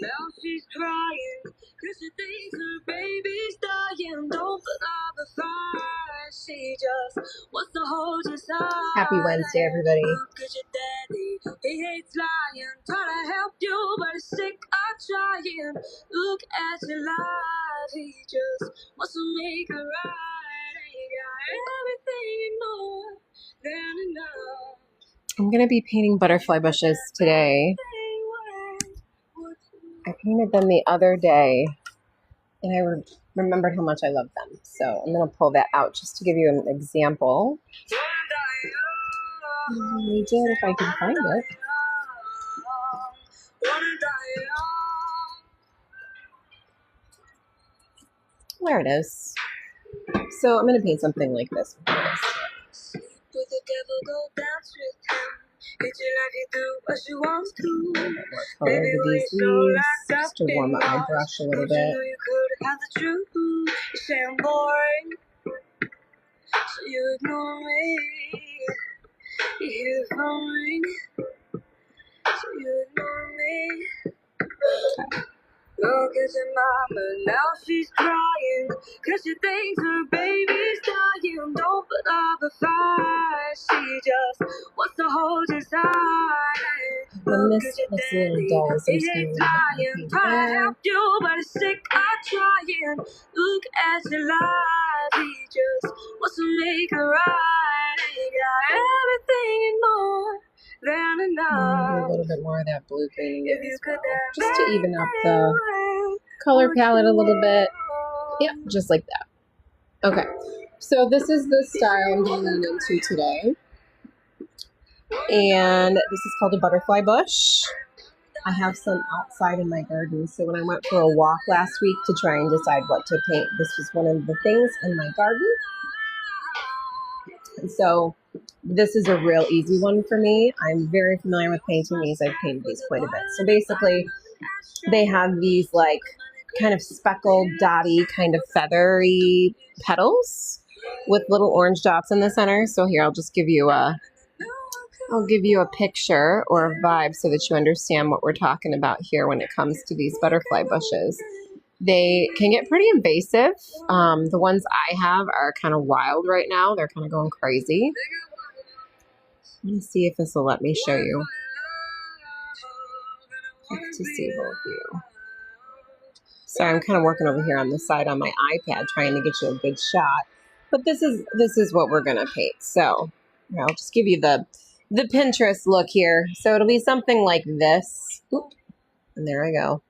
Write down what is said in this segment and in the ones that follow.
Now she's crying, cause she thinks her baby's dying. Don't put up a fight, she just wants to hold you side. Happy Wednesday, everybody. Look at your daddy, he hates lying. Trying to help you, but he's sick of trying. Look at your life, he just wants to make it right. Ain't got everything and more than enough. I'm gonna be painting butterfly bushes today. I painted them the other day, and I remembered how much I love them. So I'm going to pull that out just to give you an example. I did if I can find it. There it is. So I'm going to paint something like this. With the devil, go dance with him. Get your life, you do what she wants to. A little bit more color to these leaves, just to warm up my brush a little bit. You could have the truth. You say I'm boring, so you ignore me. You hear the phone ring, so you ignore me. Look at your mama, now she's crying, cause she thinks her baby's dying. Don't put up a fight, she just wants to hold you tight. When this little doll is lying, trying to help you, but he's sick of trying. Look at your life, he just wants to make it right. Ain't got everything and more than enough. A little bit more of that blue painting as well, just to even up the color palette a little bit. Yep, just like that. Okay, so this is the style I'm going into today, and this is called a butterfly bush. I have some outside in my garden, so when I went for a walk last week to try and decide what to paint, this was one of the things in my garden. And so this is a real easy one for me. I'm very familiar with painting these. I've painted these quite a bit. So basically, they have these like kind of speckled, dotty, kind of feathery petals with little orange dots in the center. So here, I'll give you a picture or a vibe so that you understand what we're talking about here when it comes to these butterfly bushes. They can get pretty invasive. The ones I have are kind of wild right now. They're kind of going crazy. Let me see if this will let me show you. To see both of you. Sorry, I'm kind of working over here on the side on my iPad trying to get you a good shot. But this is what we're gonna paint. So I'll just give you the Pinterest look here. So it'll be something like this. Oop, and there I go.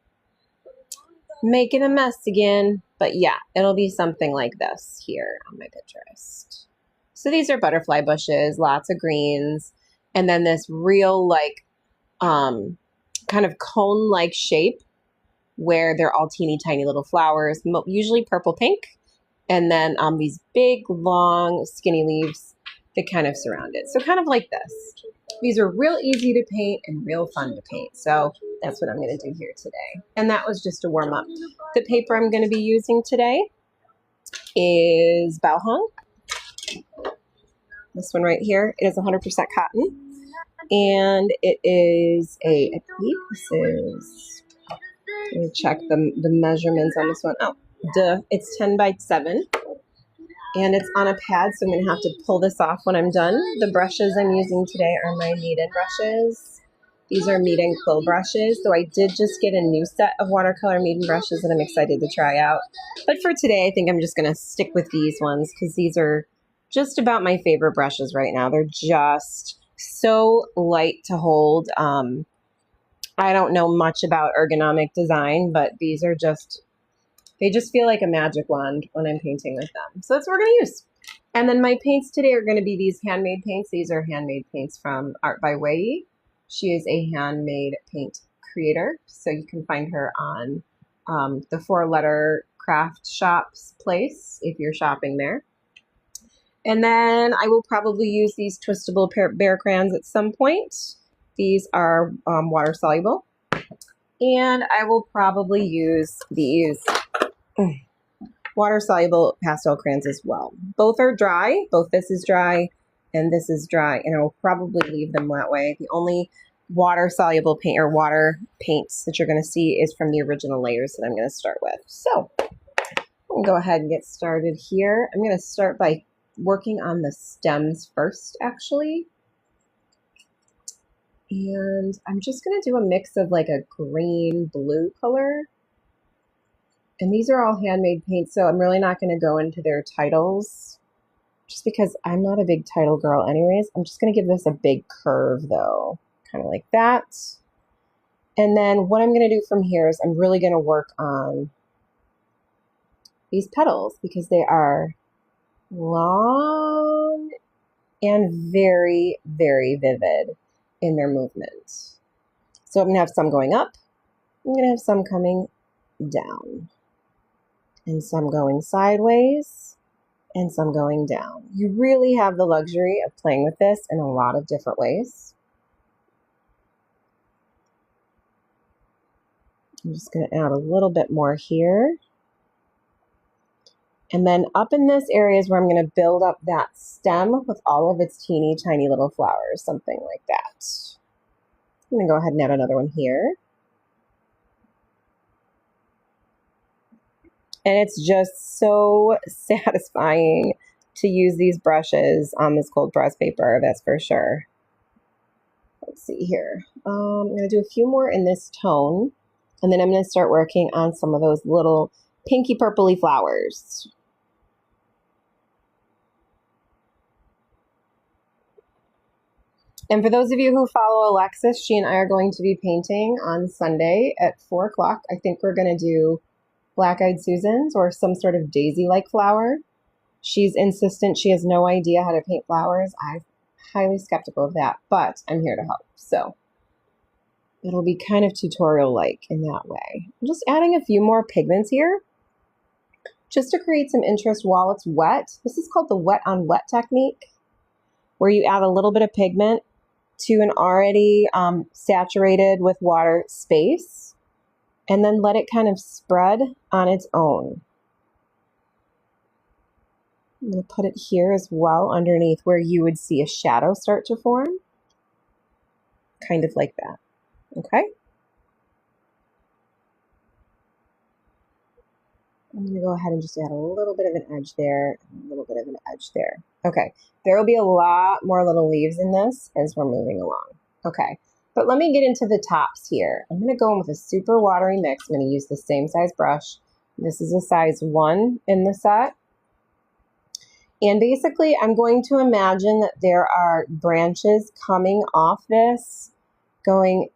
Making a mess again. But yeah, it'll be something like this here on my Pinterest. So these are butterfly bushes, lots of greens, and then this real like kind of cone-like shape where they're all teeny tiny little flowers, usually purple pink, and then these big, long, skinny leaves that kind of surround it. So kind of like this. These are real easy to paint and real fun to paint. So that's what I'm going to do here today. And that was just a warm up. The paper I'm going to be using today is Balhong. This one right here. It is 100% cotton. And it is I believe this is, let me check the measurements on this one. Oh, it's 10 by 7. And it's on a pad, so I'm going to have to pull this off when I'm done. The brushes I'm using today are my Mead & brushes. These are Mead & Quill brushes. So I did just get a new set of watercolor Mead & brushes that I'm excited to try out. But for today, I think I'm just going to stick with these ones because these are just about my favorite brushes right now. They're just so light to hold. I don't know much about ergonomic design, but these are they just feel like a magic wand when I'm painting with them. So that's what we're going to use. And then my paints today are going to be these handmade paints. These are handmade paints from Art by Wei. She is a handmade paint creator. So you can find her on the 4-letter craft shops place if you're shopping there. And then I will probably use these twistable bear crayons at some point. These are water soluble. And I will probably use these water soluble pastel crayons as well. Both are dry. Both this is dry. and this is dry, and I'll probably leave them that way. The only water-soluble paint or water paints that you're going to see is from the original layers that I'm going to start with. So I'm going to go ahead and get started here. I'm going to start by working on the stems first, actually. And I'm just going to do a mix of like a green-blue color. And these are all handmade paints, so I'm really not going to go into their titles just because I'm not a big title girl anyways. I'm just going to give this a big curve though, kind of like that. And then what I'm going to do from here is I'm really going to work on these petals because they are long and very, very vivid in their movement. So I'm going to have some going up, I'm going to have some coming down, and some going sideways, and some going down. You really have the luxury of playing with this in a lot of different ways. I'm just going to add a little bit more here. And then up in this area is where I'm going to build up that stem with all of its teeny tiny little flowers, something like that. I'm going to go ahead and add another one here. And it's just so satisfying to use these brushes on this cold press paper, that's for sure. Let's see here. I'm going to do a few more in this tone, and then I'm going to start working on some of those little pinky purpley flowers. And for those of you who follow Alexis, she and I are going to be painting on Sunday at 4 o'clock. I think we're going to do Black-Eyed Susans or some sort of daisy-like flower. She's insistent she has no idea how to paint flowers. I'm highly skeptical of that, but I'm here to help. So it'll be kind of tutorial-like in that way. I'm just adding a few more pigments here just to create some interest while it's wet. This is called the wet on wet technique, where you add a little bit of pigment to an already saturated with water space, and then let it kind of spread on its own. I'm going to put it here as well underneath where you would see a shadow start to form. Kind of like that. Okay? I'm going to go ahead and just add a little bit of an edge there, and a little bit of an edge there. Okay, there will be a lot more little leaves in this as we're moving along. Okay. But let me get into the tops here. I'm going to go in with a super watery mix. I'm going to use the same size brush. This is a size 1 in the set. And basically, I'm going to imagine that there are branches coming off this, going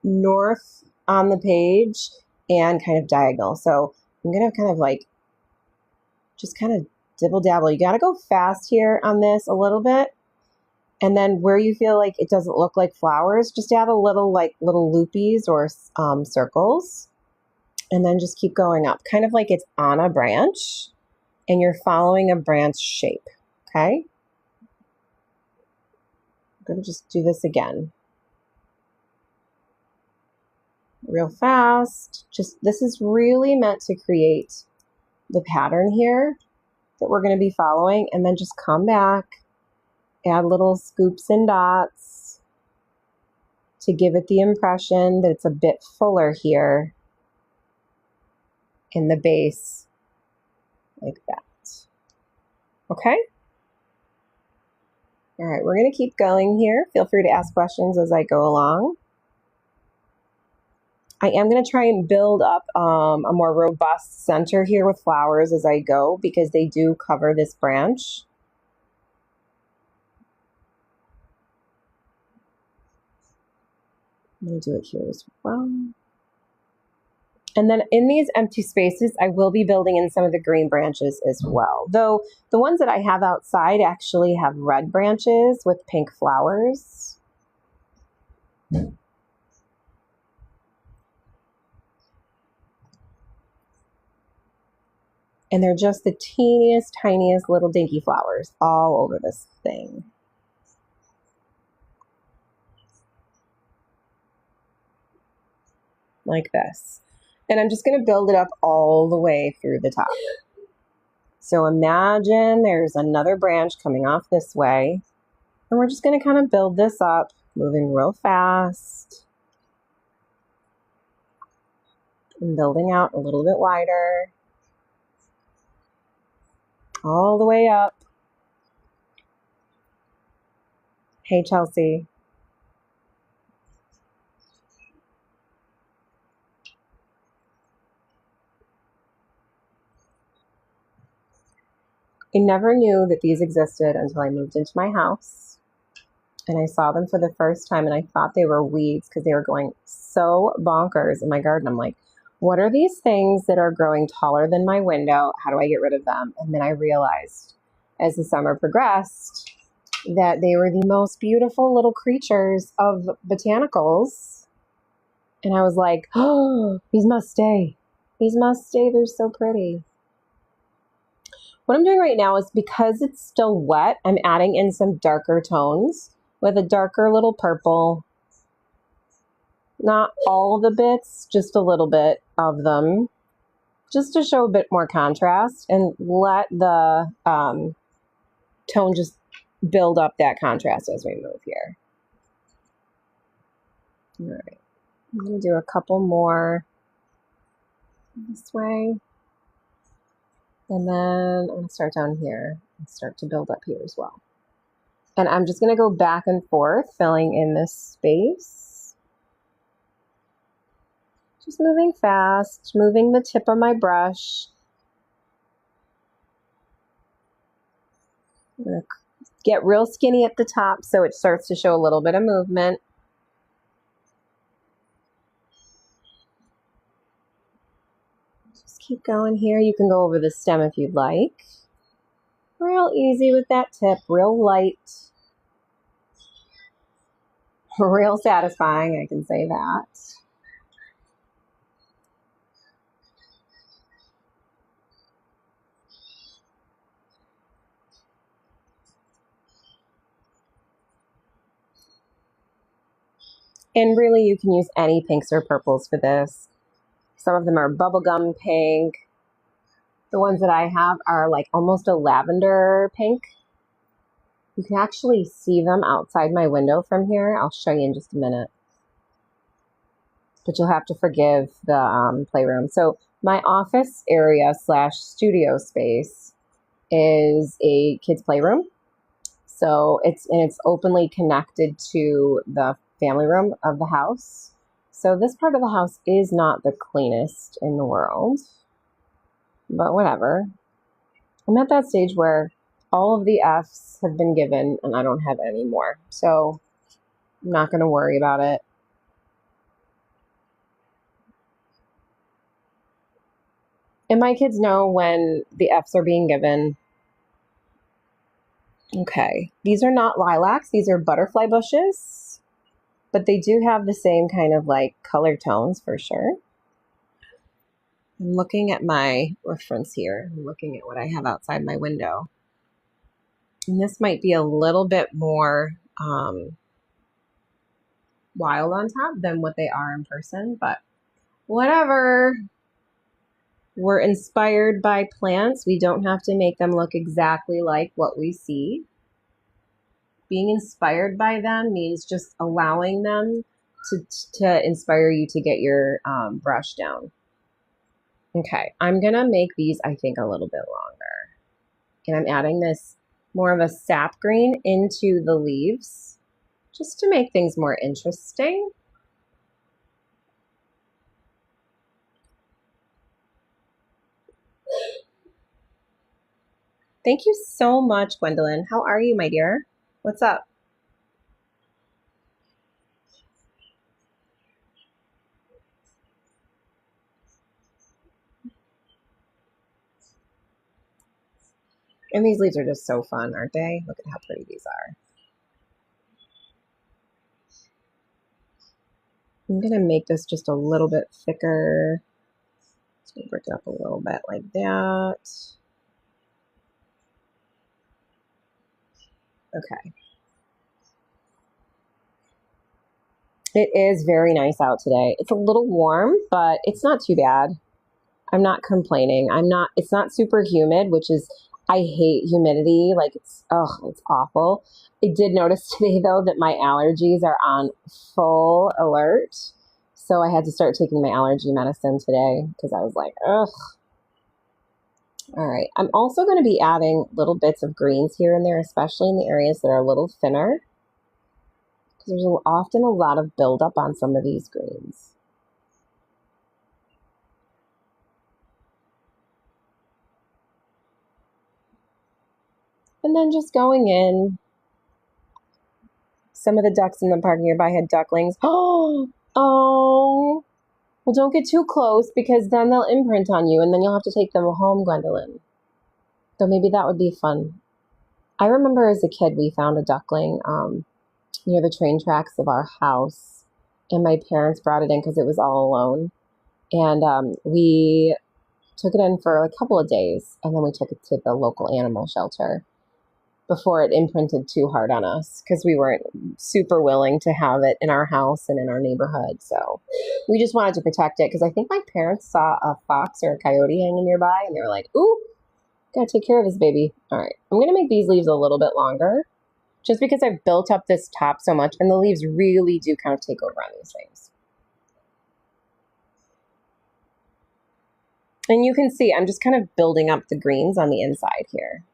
north on the page and kind of diagonal. So I'm going to kind of like, just kind of dibble dabble. You got to go fast here on this a little bit. And then where you feel like it doesn't look like flowers, just add a little like little loopies or circles, and then just keep going up, kind of like it's on a branch and you're following a branch shape. Okay. I'm going to just do this again. Real fast. Just, this is really meant to create the pattern here that we're going to be following, and then just come back. Add little scoops and dots to give it the impression that it's a bit fuller here in the base, like that. Okay? All right, we're going to keep going here. Feel free to ask questions as I go along. I am going to try and build up a more robust center here with flowers as I go, because they do cover this branch. I'm going to do it here as well. And then in these empty spaces, I will be building in some of the green branches as well. Though the ones that I have outside actually have red branches with pink flowers. And they're just the teeniest, tiniest little dinky flowers all over this thing. Like this. And I'm just going to build it up all the way through the top. So imagine there's another branch coming off this way. And we're just going to kind of build this up, moving real fast and building out a little bit wider, all the way up. Hey, Chelsea. I never knew that these existed until I moved into my house. And I saw them for the first time and I thought they were weeds because they were going so bonkers in my garden. I'm like, what are these things that are growing taller than my window? How do I get rid of them? And then I realized as the summer progressed that they were the most beautiful little creatures of botanicals. And I was like, oh, these must stay. These must stay. They're so pretty. What I'm doing right now is because it's still wet, I'm adding in some darker tones with a darker little purple. Not all the bits, just a little bit of them, just to show a bit more contrast and let the tone just build up that contrast as we move here. All right, I'm going to do a couple more this way. And then I'm going to start down here and start to build up here as well. And I'm just going to go back and forth, filling in this space. Just moving fast, moving the tip of my brush. I'm going to get real skinny at the top so it starts to show a little bit of movement. Just keep going here. You can go over the stem if you'd like. Real easy with that tip, real light. Real satisfying, I can say that. And really, you can use any pinks or purples for this. Some of them are bubblegum pink. The ones that I have are like almost a lavender pink. You can actually see them outside my window from here. I'll show you in just a minute. But you'll have to forgive the playroom. So my office area / studio space is a kids' playroom. So it's openly connected to the family room of the house. So this part of the house is not the cleanest in the world, but whatever. I'm at that stage where all of the F's have been given and I don't have any more. So I'm not going to worry about it. And my kids know when the F's are being given. Okay, these are not lilacs. These are butterfly bushes, but they do have the same kind of like color tones for sure. I'm looking at my reference here. I'm looking at what I have outside my window. And this might be a little bit more wild on top than what they are in person, but whatever. We're inspired by plants. We don't have to make them look exactly like what we see. Being inspired by them means just allowing them to inspire you to get your brush down. Okay, I'm going to make these, I think, a little bit longer. And I'm adding this more of a sap green into the leaves just to make things more interesting. Thank you so much, Gwendolyn. How are you, my dear? What's up? And these leaves are just so fun, aren't they? Look at how pretty these are. I'm going to make this just a little bit thicker. Just going to break it up a little bit like that. Okay. It is very nice out today. It's a little warm, but it's not too bad. I'm not complaining. It's not super humid, which is I hate humidity. Like it's awful. I did notice today though that my allergies are on full alert. So I had to start taking my allergy medicine today because I was like, ugh. All right. I'm also going to be adding little bits of greens here and there, especially in the areas that are a little thinner, because there's often a lot of buildup on some of these greens. And then just going in. Some of the ducks in the park nearby had ducklings. Oh, well, don't get too close because then they'll imprint on you and then you'll have to take them home, Gwendolyn. So maybe that would be fun. I remember as a kid, we found a duckling near the train tracks of our house, and my parents brought it in because it was all alone. And we took it in for a couple of days, and then we took it to the local animal shelter before it imprinted too hard on us because we weren't super willing to have it in our house and in our neighborhood. So we just wanted to protect it because I think my parents saw a fox or a coyote hanging nearby, and they were like, ooh, gotta take care of this baby. All right, I'm gonna make these leaves a little bit longer just because I've built up this top so much, and the leaves really do kind of take over on these things. And you can see I'm just kind of building up the greens on the inside here.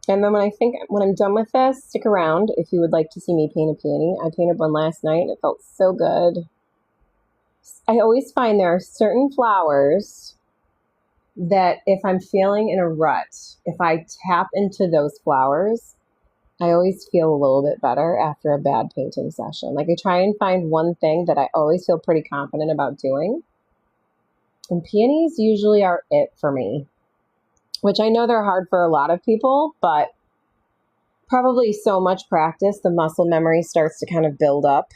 And then when I'm done with this, stick around if you would like to see me paint a peony. I painted one last night and it felt so good. I always find there are certain flowers that if I'm feeling in a rut, if I tap into those flowers, I always feel a little bit better after a bad painting session. Like I try and find one thing that I always feel pretty confident about doing. And peonies usually are it for me, which I know they're hard for a lot of people, but probably so much practice, the muscle memory starts to kind of build up.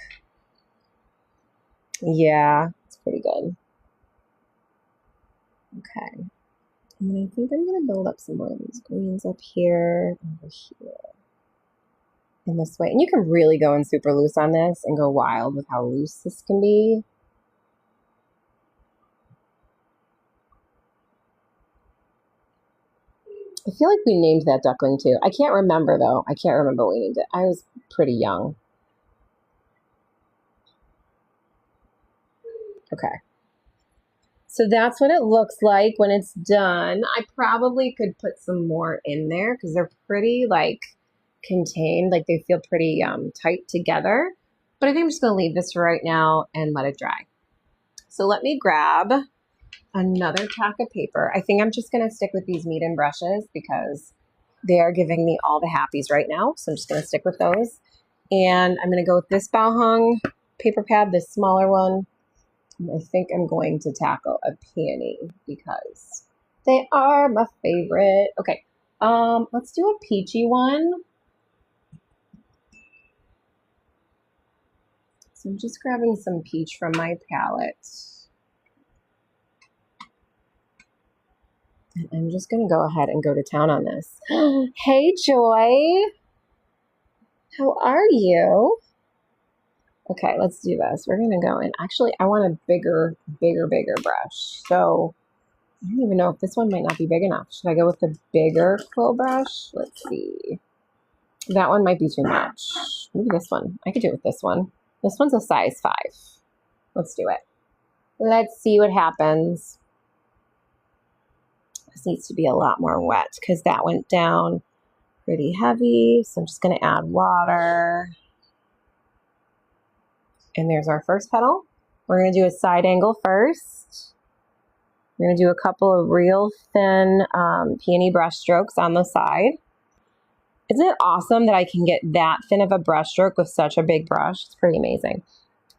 Yeah, it's pretty good. Okay. And I think I'm going to build up some more of these greens up here, over here, in this way. And you can really go in super loose on this and go wild with how loose this can be. I feel like we named that duckling too. I can't remember though. I can't remember what we named it. I was pretty young. Okay. So that's what it looks like when it's done. I probably could put some more in there because they're pretty like contained. Like they feel pretty tight together. But I think I'm just going to leave this for right now and let it dry. So let me grab another tack of paper. I think I'm just going to stick with these Meeden brushes because they are giving me all the happies right now. So I'm just going to stick with those. And I'm going to go with this bow hung paper pad, this smaller one. And I think I'm going to tackle a peony because they are my favorite. Okay, let's do a peachy one. So I'm just grabbing some peach from my palette. And I'm just going to go ahead and go to town on this. Hey, Joy. How are you? Okay, let's do this. We're going to go in. Actually, I want a bigger brush. So I don't even know if this one might not be big enough. Should I go with the bigger quill brush? Let's see. That one might be too much. Maybe this one. I could do it with this one. This one's a size 5. Let's do it. Let's see what happens. This needs to be a lot more wet because that went down pretty heavy. So I'm just going to add water. And there's our first petal. We're going to do a side angle first. We're going to do a couple of real thin peony brush strokes on the side. Isn't it awesome that I can get that thin of a brush stroke with such a big brush? It's pretty amazing.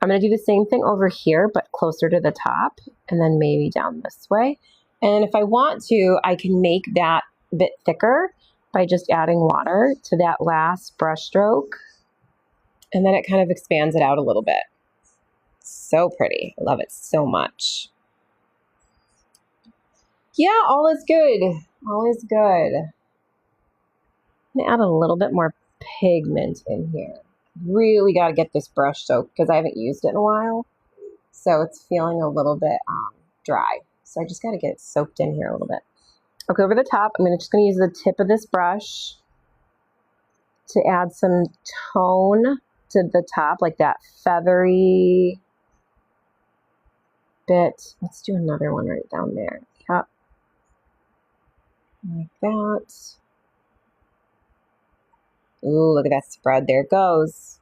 I'm going to do the same thing over here, but closer to the top, and then maybe down this way. And if I want to, I can make that a bit thicker by just adding water to that last brush stroke. And then it kind of expands it out a little bit. So pretty. I love it so much. Yeah, all is good. All is good. I'm going to add a little bit more pigment in here. really got to get this brush soaked because I haven't used it in a while. So it's feeling a little bit dry. So I just got to get it soaked in here a little bit. Okay, over the top, I'm just going to use the tip of this brush to add some tone to the top, like that feathery bit. Let's do another one right down there. Yep. Like that. Ooh, look at that spread. There it goes.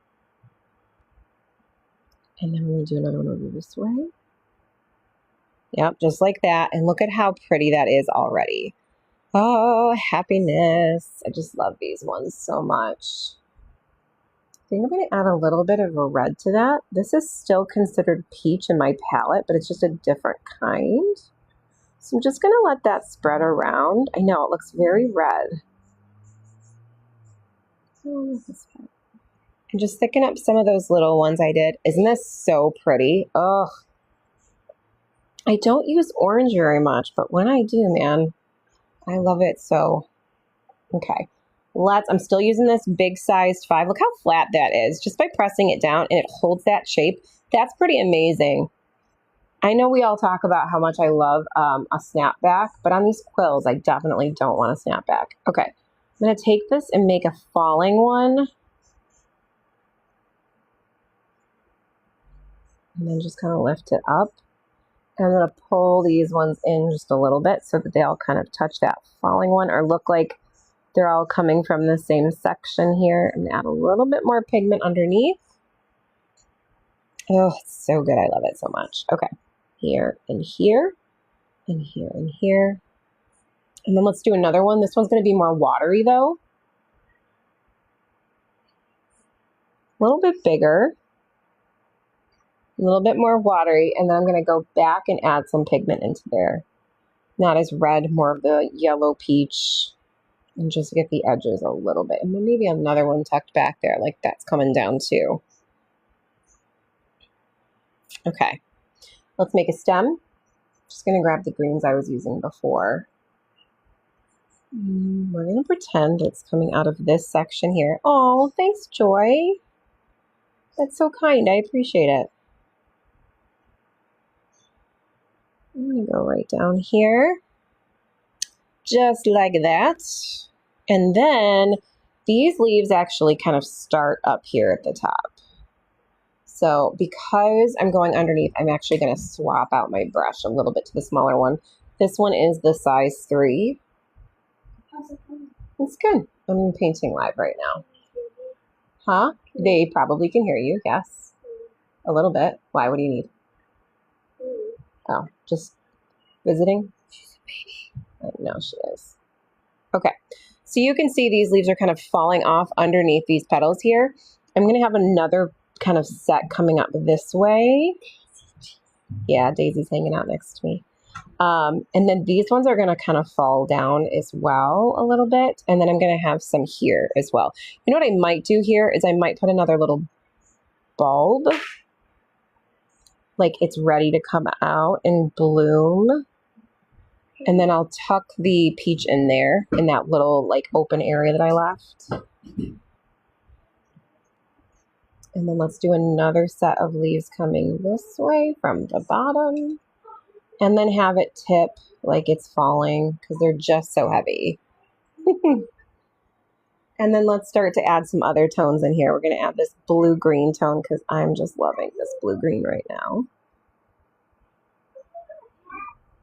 And then we're going to do another one over this way. Yep, just like that. And look at how pretty that is already. Oh, happiness. I just love these ones so much. I think I'm going to add a little bit of a red to that. This is still considered peach in my palette, but it's just a different kind. So I'm just going to let that spread around. I know, it looks very red. And just thicken up some of those little ones I did. Isn't this so pretty? Oh, I don't use orange very much, but when I do, man, I love it so. Okay, I'm still using this big sized 5. Look how flat that is. Just by pressing it down and it holds that shape. That's pretty amazing. I know we all talk about how much I love a snapback, but on these quills, I definitely don't want a snapback. Okay, I'm going to take this and make a falling one. And then just kind of lift it up. And I'm going to pull these ones in just a little bit so that they all kind of touch that falling one or look like they're all coming from the same section here. And add a little bit more pigment underneath. Oh, it's so good. I love it so much. Okay, here and here and here and here. And then let's do another one. This one's going to be more watery though. A little bit bigger. A little bit more watery, and then I'm going to go back and add some pigment into there. Not as red, more of the yellow peach, and just get the edges a little bit. And then maybe another one tucked back there, like that's coming down too. Okay, let's make a stem. Just going to grab the greens I was using before. We're going to pretend it's coming out of this section here. Oh, thanks, Joy. That's so kind. I appreciate it. I'm going to go right down here, just like that. And then these leaves actually kind of start up here at the top. So because I'm going underneath, I'm actually going to swap out my brush a little bit to the smaller one. This one is the size 3. It's good. I'm painting live right now. Huh? They probably can hear you, yes. A little bit. Why? What do you need? Oh, just visiting? She's a baby. I know she is. Okay, so you can see these leaves are kind of falling off underneath these petals here. I'm going to have another kind of set coming up this way. Yeah, Daisy's hanging out next to me. And then these ones are going to kind of fall down as well a little bit. And then I'm going to have some here as well. You know what I might do here is I might put another little bulb. Like it's ready to come out and bloom. And then I'll tuck the peach in there in that little like open area that I left. And then let's do another set of leaves coming this way from the bottom. And then have it tip like it's falling because they're just so heavy. And then let's start to add some other tones in here. We're going to add this blue-green tone because I'm just loving this blue-green right now.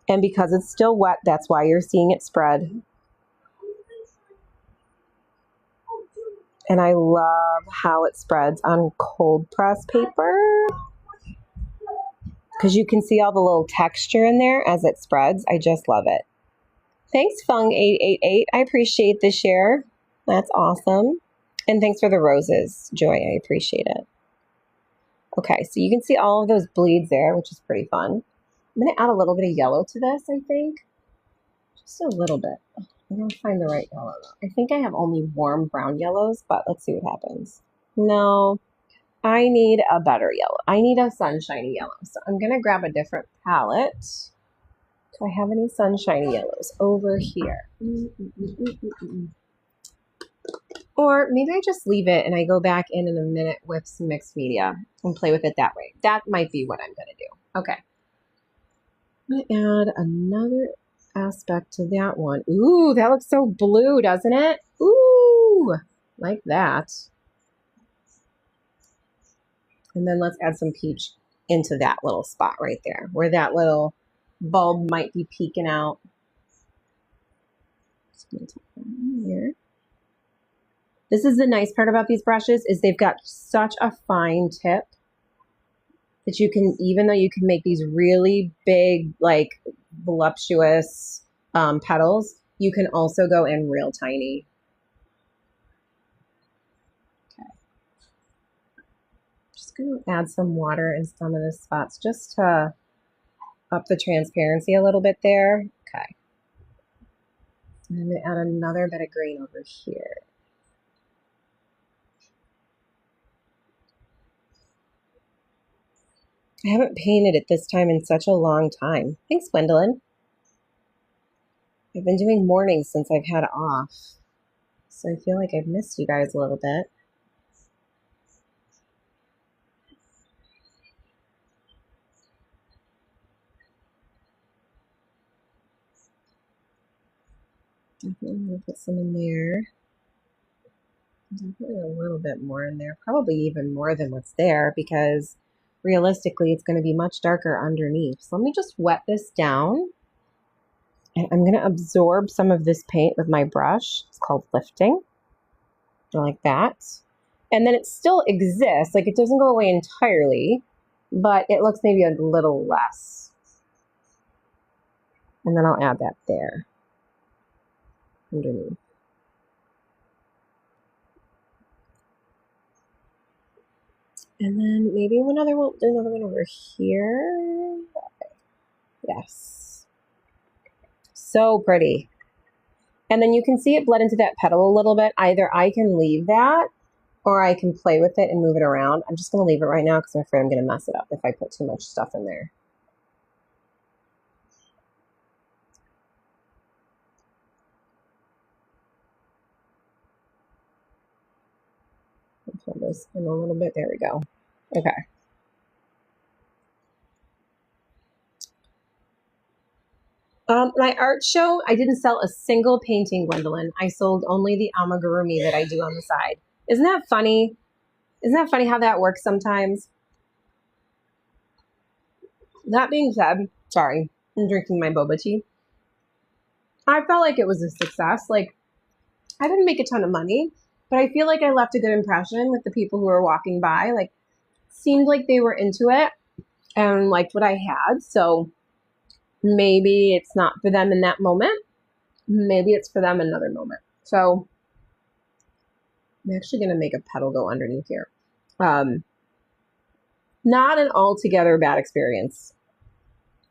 And because it's still wet, that's why you're seeing it spread. And I love how it spreads on cold press paper. Because you can see all the little texture in there as it spreads. I just love it. Thanks, Fung888. I appreciate the share. That's awesome. And thanks for the roses, Joy. I appreciate it. Okay, so you can see all of those bleeds there, which is pretty fun. I'm going to add a little bit of yellow to this, I think. Just a little bit. I'm going to find the right yellow. I think I have only warm brown yellows, but let's see what happens. No. I need a better yellow. I need a sunshiny yellow. So I'm going to grab a different palette. Do I have any sunshiny yellows over here? Or maybe I just leave it and I go back in a minute with some mixed media and play with it that way. That might be what I'm going to do. Okay. I'm going to add another aspect to that one. Ooh, that looks so blue, doesn't it? Ooh, like that. And then let's add some peach into that little spot right there where that little bulb might be peeking out. Just going to take that in here. This is the nice part about these brushes is they've got such a fine tip that you can, even though you can make these really big, like voluptuous petals, you can also go in real tiny. Okay. Just going to add some water in some of the spots just to up the transparency a little bit there. Okay. And I'm going to add another bit of green over here. I haven't painted it this time in such a long time. Thanks, Gwendolyn. I've been doing mornings since I've had off, so I feel like I've missed you guys a little bit. Definitely going to put some in there. Definitely a little bit more in there. Probably even more than what's there because realistically it's going to be much darker underneath. So let me just wet this down. And I'm going to absorb some of this paint with my brush. It's called lifting. Like that. And then it still exists. Like it doesn't go away entirely, but it looks maybe a little less. And then I'll add that there. Underneath. And then maybe another one over here. Yes. So pretty. And then you can see it bled into that petal a little bit. Either I can leave that or I can play with it and move it around. I'm just going to leave it right now because I'm afraid I'm going to mess it up if I put too much stuff in there. Pull this in a little bit. There we go. Okay. My art show, I didn't sell a single painting, Gwendolyn. I sold only the amigurumi that I do on the side. Isn't that funny? Isn't that funny how that works sometimes? That being said, sorry, I'm drinking my boba tea. I felt like it was a success. Like, I didn't make a ton of money, but I feel like I left a good impression with the people who were walking by. Like, seemed like they were into it and liked what I had. So maybe it's not for them in that moment. Maybe it's for them another moment. So I'm actually going to make a petal go underneath here. Not an altogether bad experience.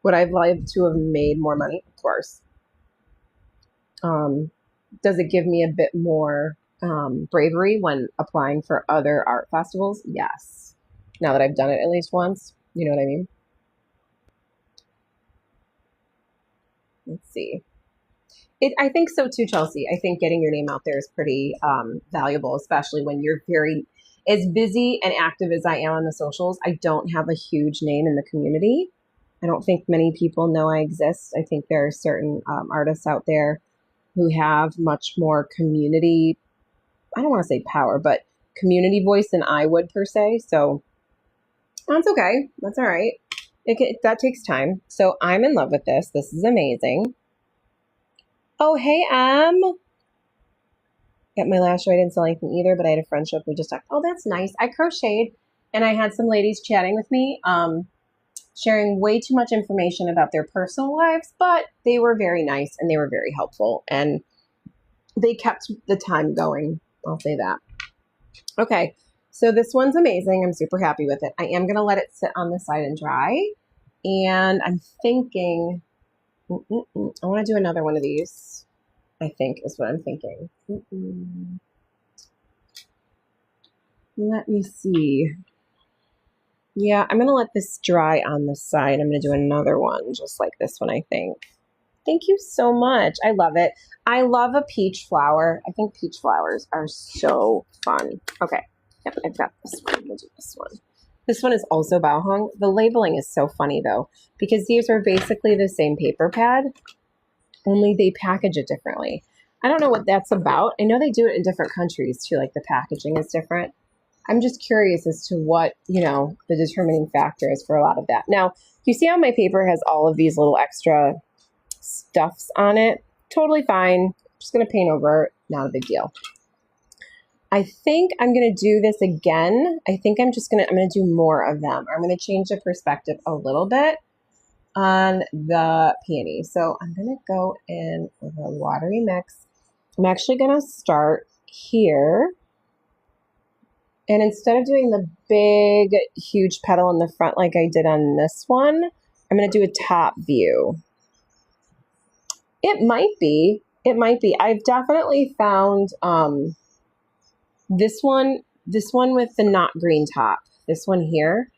Would I like to have made more money? Of course. Does it give me a bit more bravery when applying for other art festivals? Yes. Now that I've done it at least once, you know what I mean? Let's see. I think so too, Chelsea. I think getting your name out there is pretty valuable, especially when you're very as busy and active as I am on the socials. I don't have a huge name in the community. I don't think many people know I exist. I think there are certain artists out there who have much more community, I don't want to say power, but community voice than I would per se. So that's okay. That's all right. That takes time. So I'm in love with this. This is amazing. Oh, hey, at my last show, I didn't sell anything either, but I had a friendship. We just talked. Oh, that's nice. I crocheted, and I had some ladies chatting with me, sharing way too much information about their personal lives, but they were very nice, and they were very helpful, and they kept the time going. I'll say that. Okay, so this one's amazing. I'm super happy with it. I am going to let it sit on the side and dry, and I'm thinking... I want to do another one of these, I think is what I'm thinking. Let me see. Yeah, I'm going to let this dry on the side. I'm going to do another one just like this one, I think. Thank you so much. I love it. I love a peach flower. I think peach flowers are so fun. Okay. Yep, I've got this one. We'll do this one. This one is also bao hung. The labeling is so funny though, because these are basically the same paper pad, only they package it differently. I don't know what that's about. I know they do it in different countries too, like the packaging is different. I'm just curious as to what, the determining factor is for a lot of that. Now, you see how my paper has all of these little extra stuffs on it? Totally fine. Just going to paint over it. Not a big deal. I think I'm going to do this again. I think I'm going to do more of them. I'm going to change the perspective a little bit on the peony. So I'm going to go in with a watery mix. I'm actually going to start here. And instead of doing the big, huge petal in the front like I did on this one, I'm going to do a top view. It might be. I've definitely found this one with the not green top. This one here.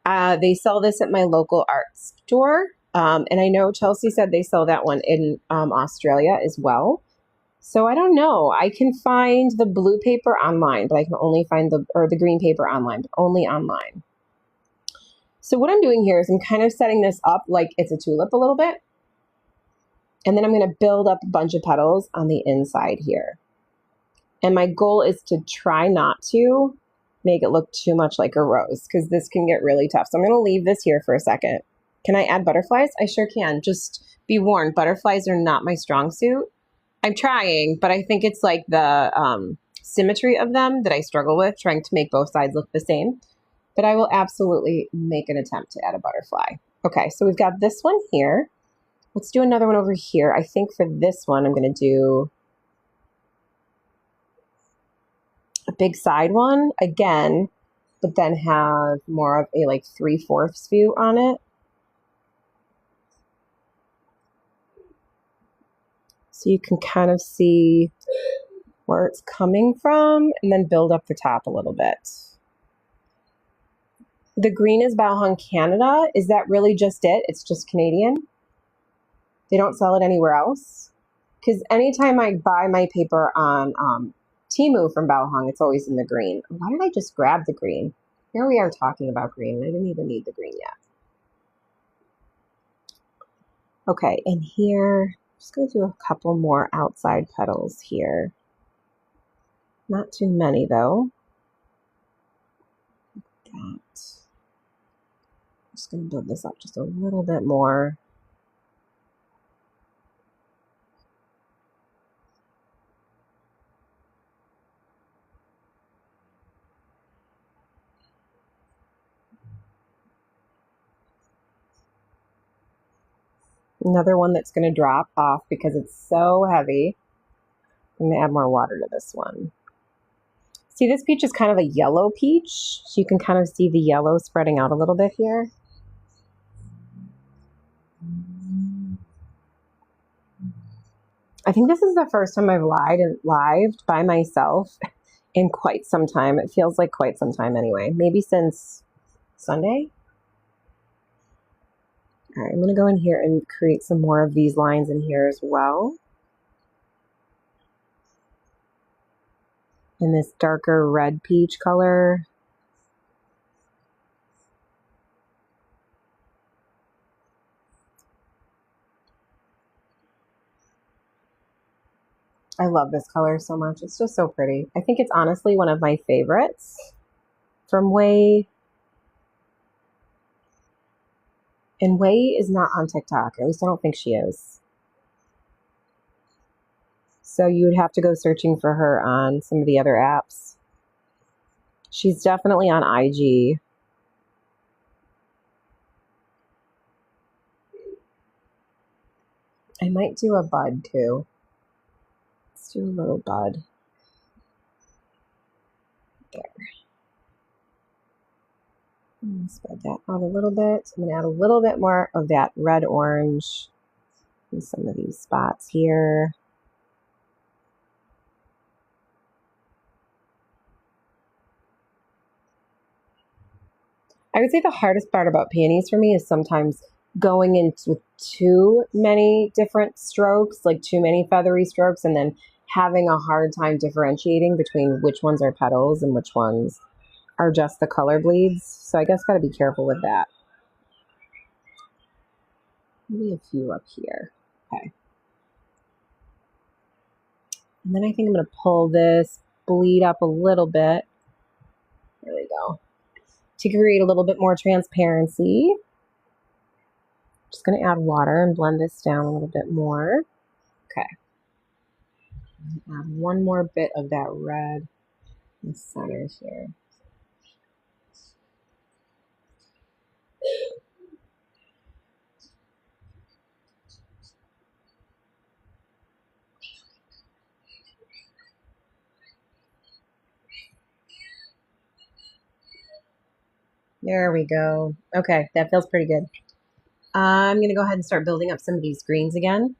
They sell this at my local art store. And I know Chelsea said they sell that one in Australia as well. So I don't know. I can find the blue paper online, but I can only find the green paper online, but only online. So what I'm doing here is I'm kind of setting this up like it's a tulip a little bit. And then I'm going to build up a bunch of petals on the inside here. And my goal is to try not to make it look too much like a rose, because this can get really tough. So I'm going to leave this here for a second. Can I add butterflies? I sure can. Just be warned, butterflies are not my strong suit. I'm trying, but I think it's like the symmetry of them that I struggle with, trying to make both sides look the same. But I will absolutely make an attempt to add a butterfly. Okay, so we've got this one here. Let's do another one over here. I think for this one, I'm going to do a big side one again, but then have more of a like 3/4 view on it. So you can kind of see where it's coming from and then build up the top a little bit. The green is bao hung Canada. Is that really just it? It's just Canadian? They don't sell it anywhere else? Because anytime I buy my paper on Temu from bao hung, it's always in the green. Why did I just grab the green? Here we are talking about green. I didn't even need the green yet. Okay, and here, just going to do a couple more outside petals here. Not too many though. Like that. I'm just going to build this up just a little bit more. Another one that's going to drop off because it's so heavy. I'm going to add more water to this one. See, this peach is kind of a yellow peach. So you can kind of see the yellow spreading out a little bit here. I think this is the first time I've lived by myself in quite some time. It feels like quite some time anyway. Maybe since Sunday. All right, I'm going to go in here and create some more of these lines in here as well. In this darker red peach color. I love this color so much. It's just so pretty. I think it's honestly one of my favorites from Wei. And Wei is not on TikTok. At least I don't think she is. So you would have to go searching for her on some of the other apps. She's definitely on IG. I might do a bud too. Let's do a little bud. There. I'm going to spread that out a little bit. I'm going to add a little bit more of that red orange in some of these spots here. I would say the hardest part about peonies for me is sometimes going into too many different strokes, like too many feathery strokes, and then having a hard time differentiating between which ones are petals and which ones are just the color bleeds. So I guess got to be careful with that. Maybe a few up here. Okay. And then I think I'm going to pull this bleed up a little bit. There we go. To create a little bit more transparency. Just going to add water and blend this down a little bit more. Okay. Add one more bit of that red in the center here. There we go. Okay, that feels pretty good. I'm going to go ahead and start building up some of these greens again.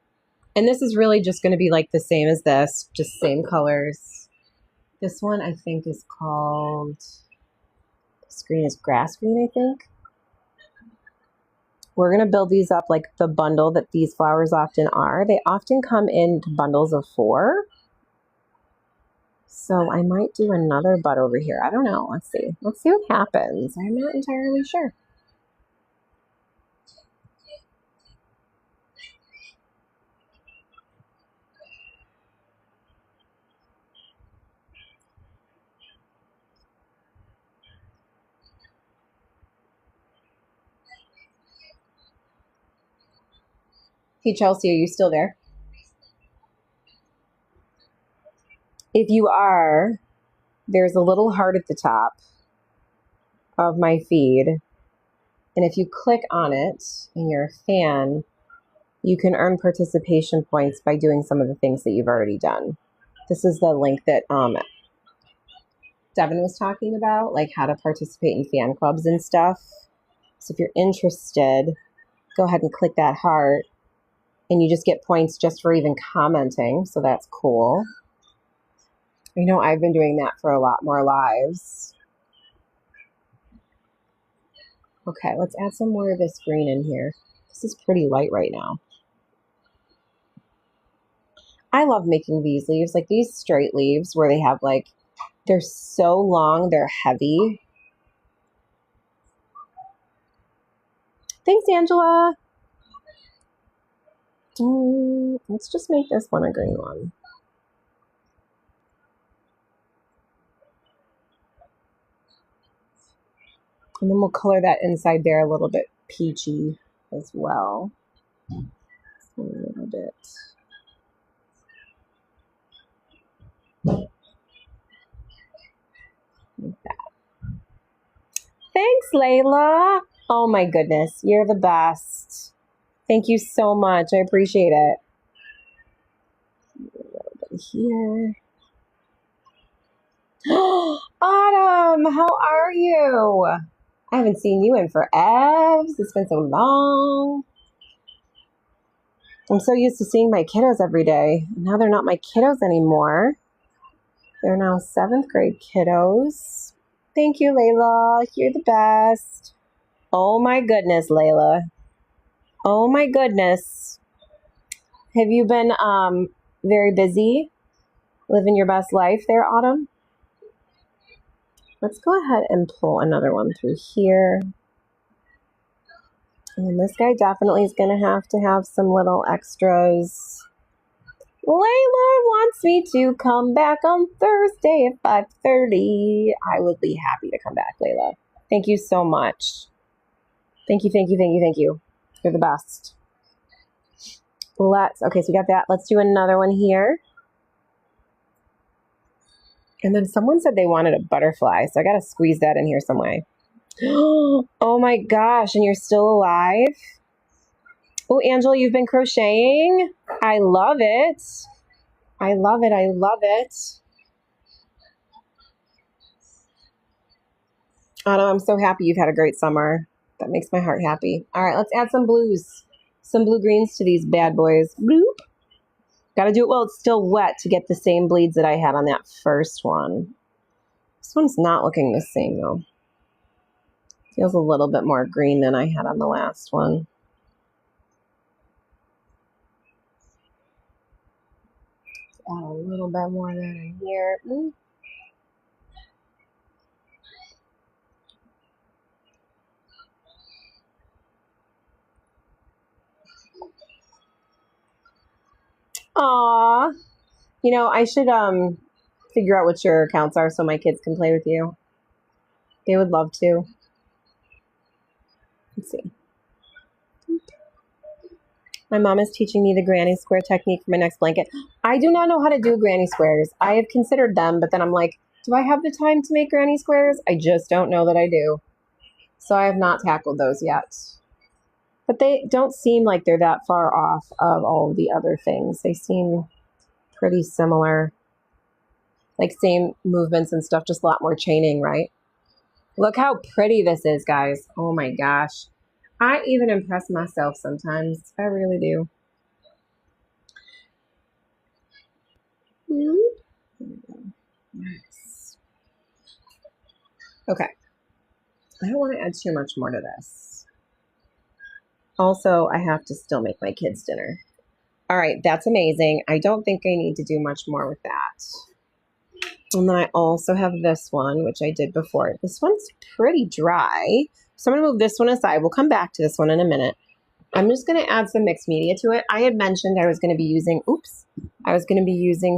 And this is really just going to be like the same as this, just same colors. This one I think is called, this green is grass green, I think. We're going to build these up like the bundle that these flowers often are. They often come in bundles of 4. So I might do another bud over here. I don't know. Let's see. Let's see what happens. I'm not entirely sure. Hey, Chelsea, are you still there? If you are, there's a little heart at the top of my feed. And if you click on it and you're a fan, you can earn participation points by doing some of the things that you've already done. This is the link that Devin was talking about, like how to participate in fan clubs and stuff. So if you're interested, go ahead and click that heart. And you just get points just for even commenting. So that's cool. I know I've been doing that for a lot more lives. Okay, let's add some more of this green in here. This is pretty light right now. I love making these leaves, like these straight leaves where they have like, they're so long, they're heavy. Thanks, Angela. Let's just make this one a green one. And then we'll color that inside there a little bit peachy as well. A little bit. Like that. Thanks, Layla. Oh my goodness, you're the best. Thank you so much. I appreciate it. A little bit here. Autumn, how are you? I haven't seen you in forever. It's been so long. I'm so used to seeing my kiddos every day. Now they're not my kiddos anymore. They're now 7th grade kiddos. Thank you, Layla. You're the best. Oh my goodness, Layla. Oh my goodness. Have you been very busy living your best life there, Autumn? Let's go ahead and pull another one through here. And this guy definitely is going to have some little extras. Layla wants me to come back on Thursday at 5:30. I would be happy to come back, Layla. Thank you so much. Thank you, thank you, thank you, thank you. You're the best. Okay, so we got that. Let's do another one here. And then someone said they wanted a butterfly, so I got to squeeze that in here some way. Oh my gosh, and you're still alive? Oh, Angela, you've been crocheting? I love it. I love it, I love it. Anna, I'm so happy you've had a great summer. That makes my heart happy. All right, let's add some blues. Some blue greens to these bad boys. Bloop. Got to do it while it's still wet to get the same bleeds that I had on that first one. This one's not looking the same though. Feels a little bit more green than I had on the last one. add a little bit more of that in here. Aw. You know, I should figure out what your accounts are so my kids can play with you. They would love to. Let's see. My mom is teaching me the granny square technique for my next blanket. I do not know how to do granny squares. I have considered them, but then I'm like, do I have the time to make granny squares? I just don't know that I do. So I have not tackled those yet. But they don't seem like they're that far off of all of the other things. They seem pretty similar. Like same movements and stuff, just a lot more chaining, right? Look how pretty this is, guys. Oh my gosh. I even impress myself sometimes. I really do. Nice. Okay. I don't want to add too much more to this. Also, I have to still make my kids dinner. All right, that's amazing. I don't think I need to do much more with that. And then I also have this one, which I did before. This one's pretty dry. So I'm going to move this one aside. We'll come back to this one in a minute. I'm just going to add some mixed media to it. I had mentioned I was going to be using,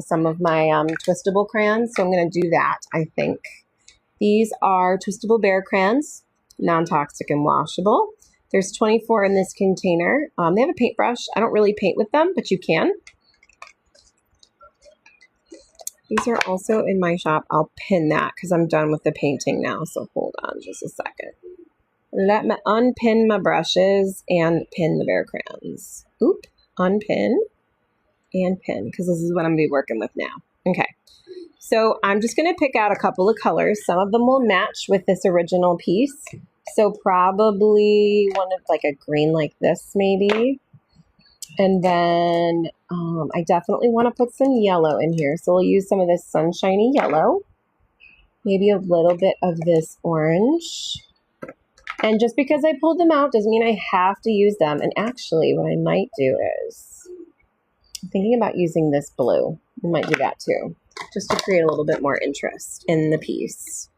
some of my twistable crayons. So I'm going to do that, I think. These are Twistable Bear crayons, non-toxic and washable. There's 24 in this container. They have a paintbrush. I don't really paint with them, but you can. These are also in my shop. I'll pin that because I'm done with the painting now. So hold on just a second. Let me unpin my brushes and pin the bear crayons. Oop, unpin and pin because this is what I'm going to be working with now. Okay. So I'm just going to pick out a couple of colors. Some of them will match with this original piece. So probably one of like a green like this maybe. And then I definitely want to put some yellow in here. So we'll use some of this sunshiny yellow. Maybe a little bit of this orange. And just because I pulled them out doesn't mean I have to use them. And actually what I might do is I'm thinking about using this blue. I might do that too. Just to create a little bit more interest in the piece.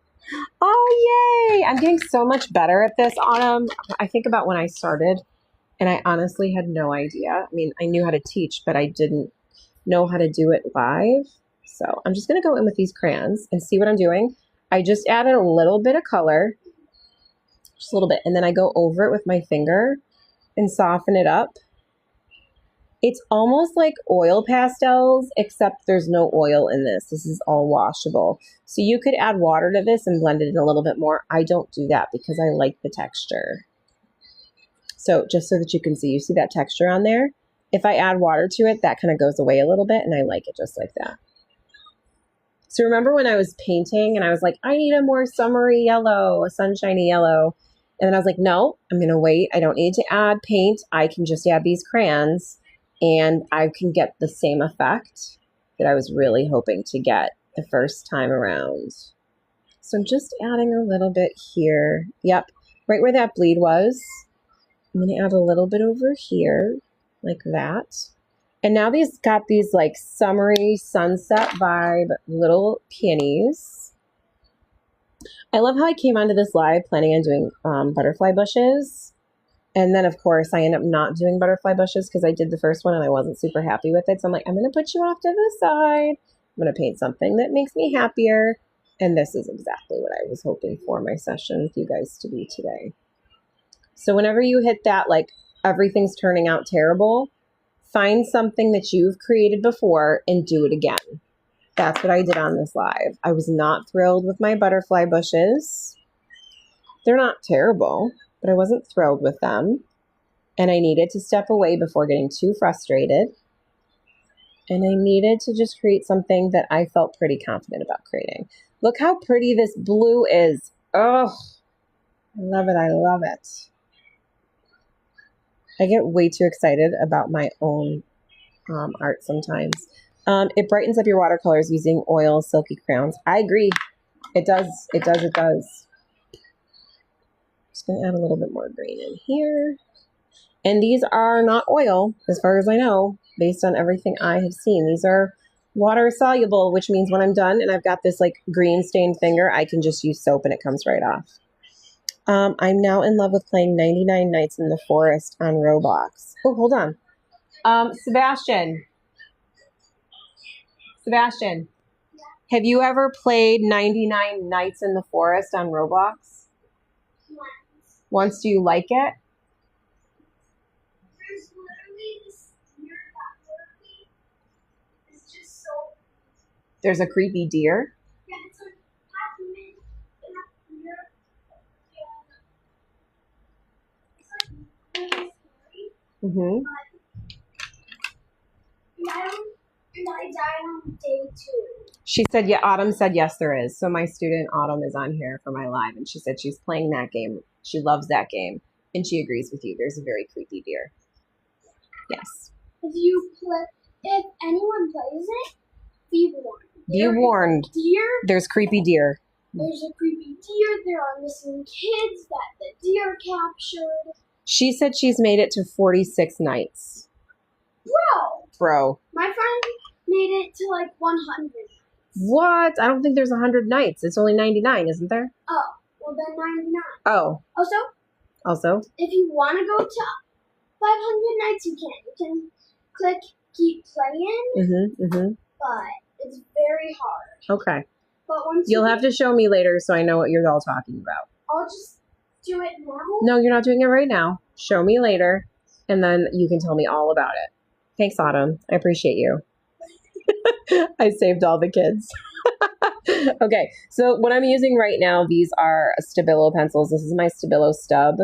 Oh, yay! I'm getting so much better at this, Autumn. I think about when I started, and I honestly had no idea. I mean, I knew how to teach, but I didn't know how to do it live. So I'm just going to go in with these crayons and see what I'm doing. I just added a little bit of color, just a little bit, and then I go over it with my finger and soften it up. It's almost like oil pastels, except there's no oil in this. This is all washable. So you could add water to this and blend it in a little bit more. I don't do that because I like the texture. So just so that you can see, you see that texture on there? If I add water to it, that kind of goes away a little bit, and I like it just like that. So remember when I was painting and I was like, I need a more summery yellow, a sunshiny yellow. And then I was like, no, I'm going to wait. I don't need to add paint. I can just add these crayons. And I can get the same effect that I was really hoping to get the first time around. So I'm just adding a little bit here. Yep, right where that bleed was. I'm going to add a little bit over here, like that. And now these got these like summery sunset vibe little peonies. I love how I came onto this live planning on doing butterfly bushes. And then, of course, I end up not doing butterfly bushes because I did the first one and I wasn't super happy with it. So I'm like, I'm going to put you off to the side. I'm going to paint something that makes me happier. And this is exactly what I was hoping for my session with you guys to be today. So whenever you hit that, like everything's turning out terrible, find something that you've created before and do it again. That's what I did on this live. I was not thrilled with my butterfly bushes. They're not terrible, but I wasn't thrilled with them. And I needed to step away before getting too frustrated. And I needed to just create something that I felt pretty confident about creating. Look how pretty this blue is. Oh, I love it. I love it. I get way too excited about my own art sometimes. It brightens up your watercolors using oil, silky crayons. I agree. It does. It does. It does. Just going to add a little bit more green in here. And these are not oil, as far as I know, based on everything I have seen. These are Water soluble, which means when I'm done and I've got this like green stained finger, I can just use soap and it comes right off. I'm now in love with playing 99 Nights in the Forest on Roblox. Oh, hold on. Sebastian, have you ever played 99 Nights in the Forest on Roblox? Once. Do you like it? There's literally this deer that literally is just so. There's a creepy deer? Yeah, it's like half human and half deer. And it's like really scary. Mm-hmm. And I died on day 2. She said, yeah, Autumn said, yes, there is. So my student Autumn is on here for my live, and she said she's playing that game. She loves that game, and she agrees with you. There's a very creepy deer. Yes. If anyone plays it, be warned. Be warned. Deer. There's creepy deer. There's a creepy deer. There are missing kids that the deer captured. She said she's made it to 46 nights. Bro. My friend made it to like 100. What? I don't think there's 100 nights. It's only 99, isn't there? Oh, well then 99. Oh. Also, if you want to go to 500 nights, you can. You can click keep playing, but it's very hard. Okay. But once You'll have to show me later so I know what you're all talking about. I'll just do it now. No, you're not doing it right now. Show me later, and then you can tell me all about it. Thanks, Autumn. I appreciate you. I saved all the kids. Okay, so what I'm using right now, these are Stabilo pencils. This is my Stabilo stub.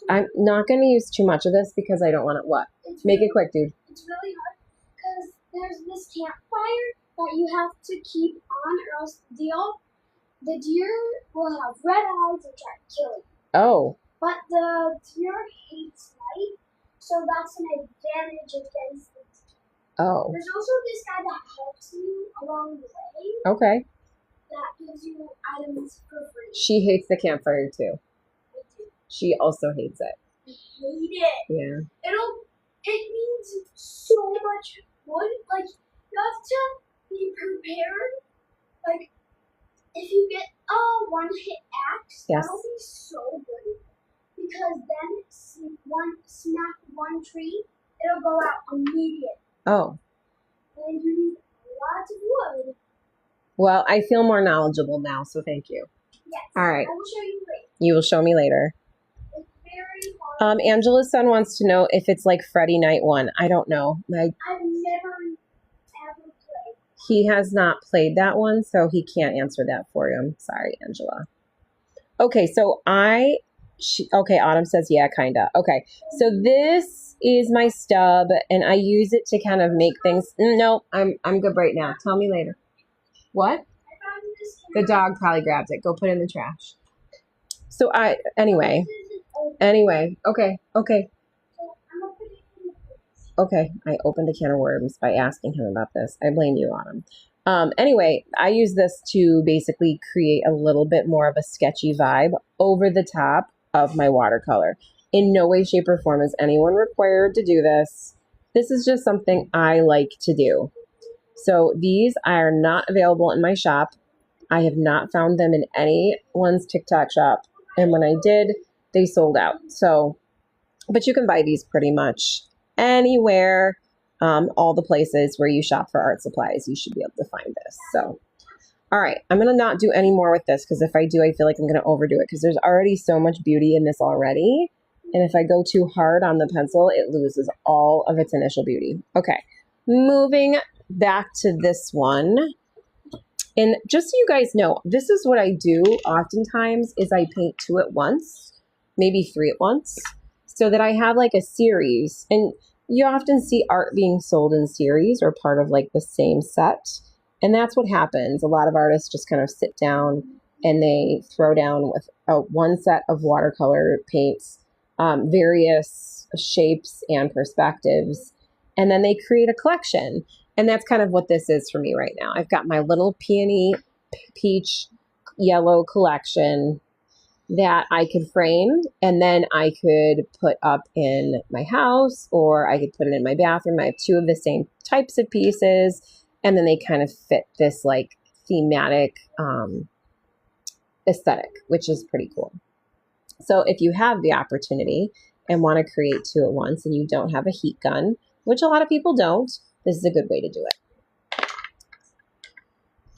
I'm not going to use too much of this because I don't want it, what? Make it quick, dude. It's really hard because there's this campfire that you have to keep on or else the deer will have red eyes and try to kill you. Oh. But the deer hates light, so that's an advantage against the deer. Oh. There's also this guy that helps you along the way. Okay. That gives you items for free. She hates the campfire too. I do. She also hates it. I hate it. Yeah. It means so much wood. Like, you have to be prepared. Like, if you get a one-hit axe, yes, that'll be so good. Because then smack one tree, it'll go out immediately. Oh. And you need lots of wood. Well, I feel more knowledgeable now, so thank you. Yes. All right. I will show you later. You will show me later. It's very hard. Angela's son wants to know if it's like Friday Night 1. I don't know. I've never ever played. He has not played that one, so he can't answer that for you. I'm sorry, Angela. Okay, so okay, Autumn says, yeah, kinda. Okay, so this is my stub, and I use it to kind of make things. No, I'm good right now. Tell me later. What? The dog probably grabs it. Go put it in the trash. So anyway, okay. Okay, I opened a can of worms by asking him about this. I blame you, Autumn. Anyway, I use this to basically create a little bit more of a sketchy vibe over the top of my watercolor. In no way, shape, or form is anyone required to do this. This is just something I like to do. So these are not available in my shop. I have not found them in anyone's TikTok shop. And when I did, they sold out. So, but you can buy these pretty much anywhere. All the places where you shop for art supplies, you should be able to find this. So, all right, I'm going to not do any more with this because if I do, I feel like I'm going to overdo it because there's already so much beauty in this already. And if I go too hard on the pencil, it loses all of its initial beauty. Okay, moving back to this one. And just so you guys know, this is what I do oftentimes is I paint 2 at once, maybe 3 at once, so that I have like a series. And you often see art being sold in series or part of like the same set. And that's what happens. A lot of artists just kind of sit down and they throw down with one set of watercolor paints, various shapes and perspectives, and then they create a collection. And that's kind of what this is for me right now. I've got my little peony peach yellow collection that I could frame, and then I could put up in my house, or I could put it in my bathroom. I have 2 of the same types of pieces, And then they kind of fit this like thematic aesthetic, which is pretty cool. So if you have the opportunity and want to create two at once and you don't have a heat gun, which a lot of people don't, this is a good way to do it.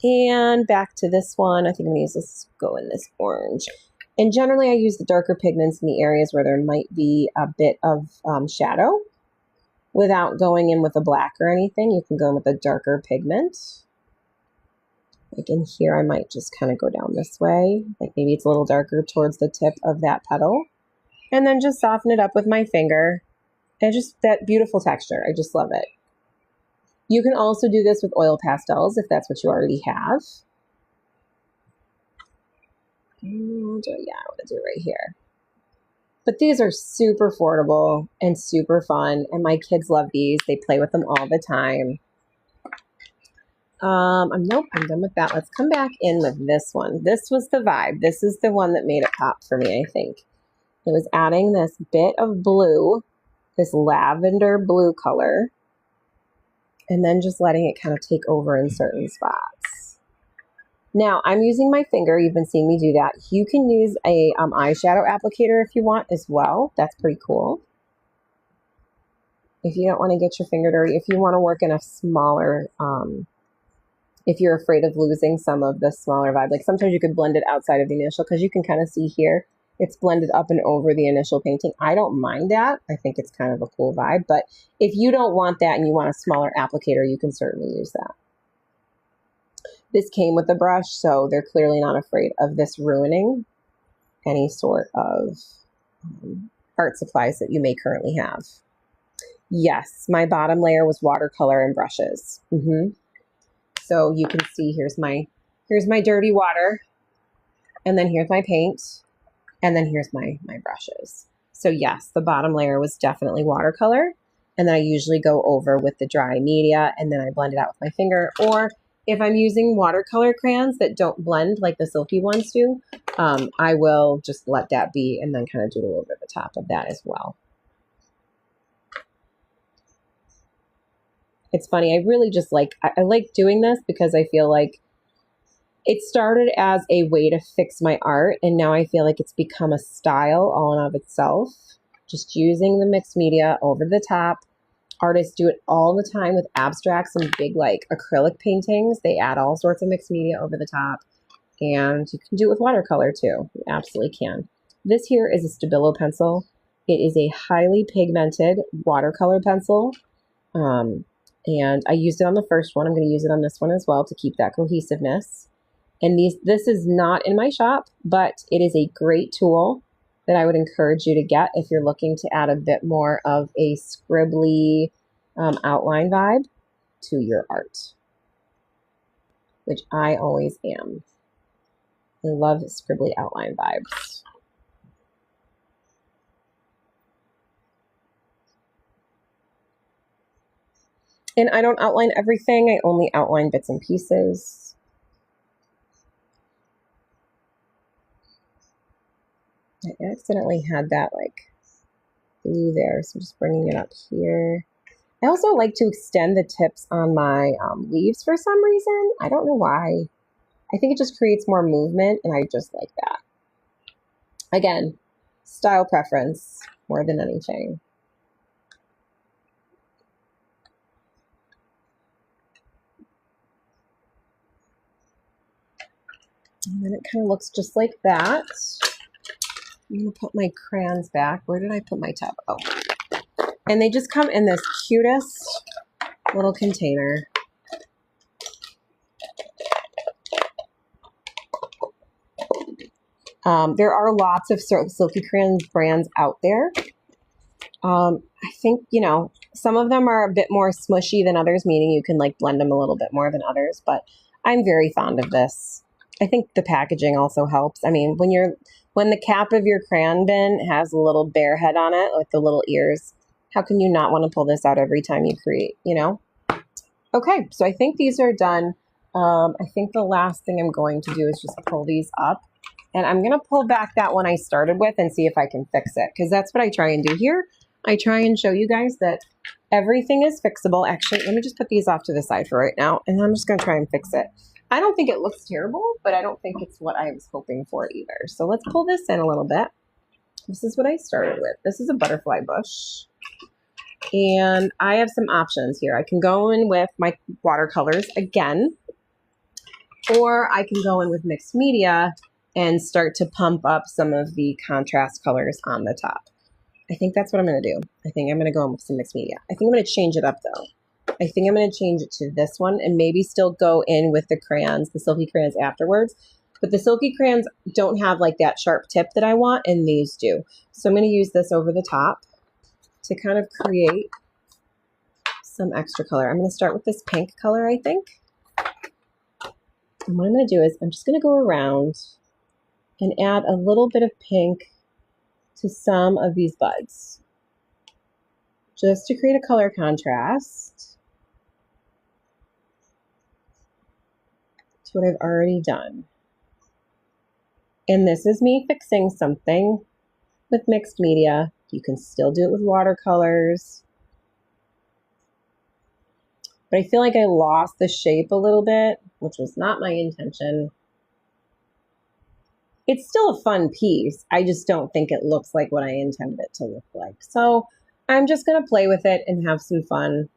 And back to this one, I think I'm going to use this, go in this orange. And generally I use the darker pigments in the areas where there might be a bit of shadow. Without going in with a black or anything, you can go in with a darker pigment. Like in here, I might just kind of go down this way. Like maybe it's a little darker towards the tip of that petal. And then just soften it up with my finger. And just that beautiful texture. I just love it. You can also do this with oil pastels if that's what you already have. Yeah, I want to do it right here. But these are super affordable and super fun. And my kids love these. They play with them all the time. Nope, I'm done with that. Let's come back in with this one. This was the vibe. This is the one that made it pop for me, I think. It was adding this bit of blue, this lavender blue color, and then just letting it kind of take over in certain spots. Now, I'm using my finger. You've been seeing me do that. You can use a eyeshadow applicator if you want as well. That's pretty cool. If you don't want to get your finger dirty, if you want to work in a smaller, if you're afraid of losing some of the smaller vibe, like sometimes you could blend it outside of the initial, because you can kind of see here, it's blended up and over the initial painting. I don't mind that. I think it's kind of a cool vibe. But if you don't want that and you want a smaller applicator, you can certainly use that. This came with a brush, so they're clearly not afraid of this ruining any sort of art supplies that you may currently have. Yes, my bottom layer was watercolor and brushes. So you can see here's my dirty water, and then here's my paint, and then here's my brushes. So yes, the bottom layer was definitely watercolor, and then I usually go over with the dry media, and then I blend it out with my finger. Or if I'm using watercolor crayons that don't blend like the silky ones do, I will just let that be and then kind of doodle over the top of that as well. It's funny. I really just I like doing this because I feel like it started as a way to fix my art, and now I feel like it's become a style all in of itself. Just using the mixed media over the top. Artists do it all the time with abstracts and big acrylic paintings. They add all sorts of mixed media over the top, and you can do it with watercolor too. You absolutely can. This here is a Stabilo pencil. It is a highly pigmented watercolor pencil. And I used it on the first one. I'm going to use it on this one as well to keep that cohesiveness. And this is not in my shop, but it is a great tool that I would encourage you to get if you're looking to add a bit more of a scribbly outline vibe to your art, which I always am. I love scribbly outline vibes. And I don't outline everything. I only outline bits and pieces. I accidentally had that blue there, so I'm just bringing it up here. I also like to extend the tips on my leaves for some reason. I don't know why. I think it just creates more movement, and I just like that. Again, style preference more than anything. And then it kind of looks just like that. I'm going to put my crayons back. Where did I put my tub? Oh. And they just come in this cutest little container. There are lots of Silky Crayons brands out there. I think, some of them are a bit more smushy than others, meaning you can blend them a little bit more than others, but I'm very fond of this. I think the packaging also helps. I mean, when the cap of your crayon bin has a little bear head on it with the little ears, how can you not want to pull this out every time you create, Okay, so I think these are done. I think the last thing I'm going to do is just pull these up. And I'm going to pull back that one I started with and see if I can fix it, because that's what I try and do here. I try and show you guys that Everything is fixable. Actually, let me just put these off to the side for right now, and I'm just going to try and fix it. I don't think it looks terrible, but I don't think it's what I was hoping for either. So let's pull this in a little bit. This is what I started with. This is a butterfly bush. And I have some options here. I can go in with my watercolors again, or I can go in with mixed media and start to pump up some of the contrast colors on the top. I think that's what I'm going to do. I think I'm going to go in with some mixed media. I think I'm going to change it up though. I think I'm going to change it to this one and maybe still go in with the crayons, the silky crayons afterwards. But the silky crayons don't have like that sharp tip that I want, and these do. So I'm going to use this over the top to kind of create some extra color. I'm going to start with this pink color, I think. And what I'm going to do is I'm just going to go around and add a little bit of pink to some of these buds, just to create a color contrast to what I've already done. And this is me fixing something with mixed media. You can still do it with watercolors. But I feel like I lost the shape a little bit, which was not my intention. It's still a fun piece. I just don't think it looks like what I intended it to look like. So I'm just going to play with it and have some fun.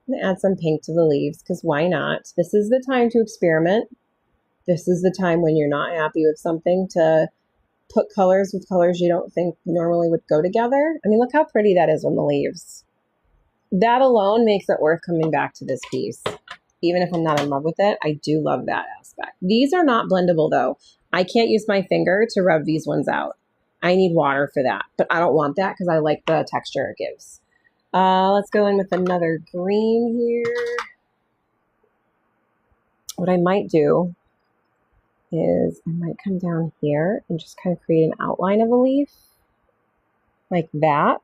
I'm going to add some pink to the leaves because why not? This is the time to experiment. This is the time when you're not happy with something to put colors with colors you don't think normally would go together. I mean, look how pretty that is on the leaves. That alone makes it worth coming back to this piece. Even if I'm not in love with it, I do love that aspect. These are not blendable though. I can't use my finger to rub these ones out. I need water for that, but I don't want that because I like the texture it gives. Let's go in with another green here. What I might do is I might come down here and just kind of create an outline of a leaf like that.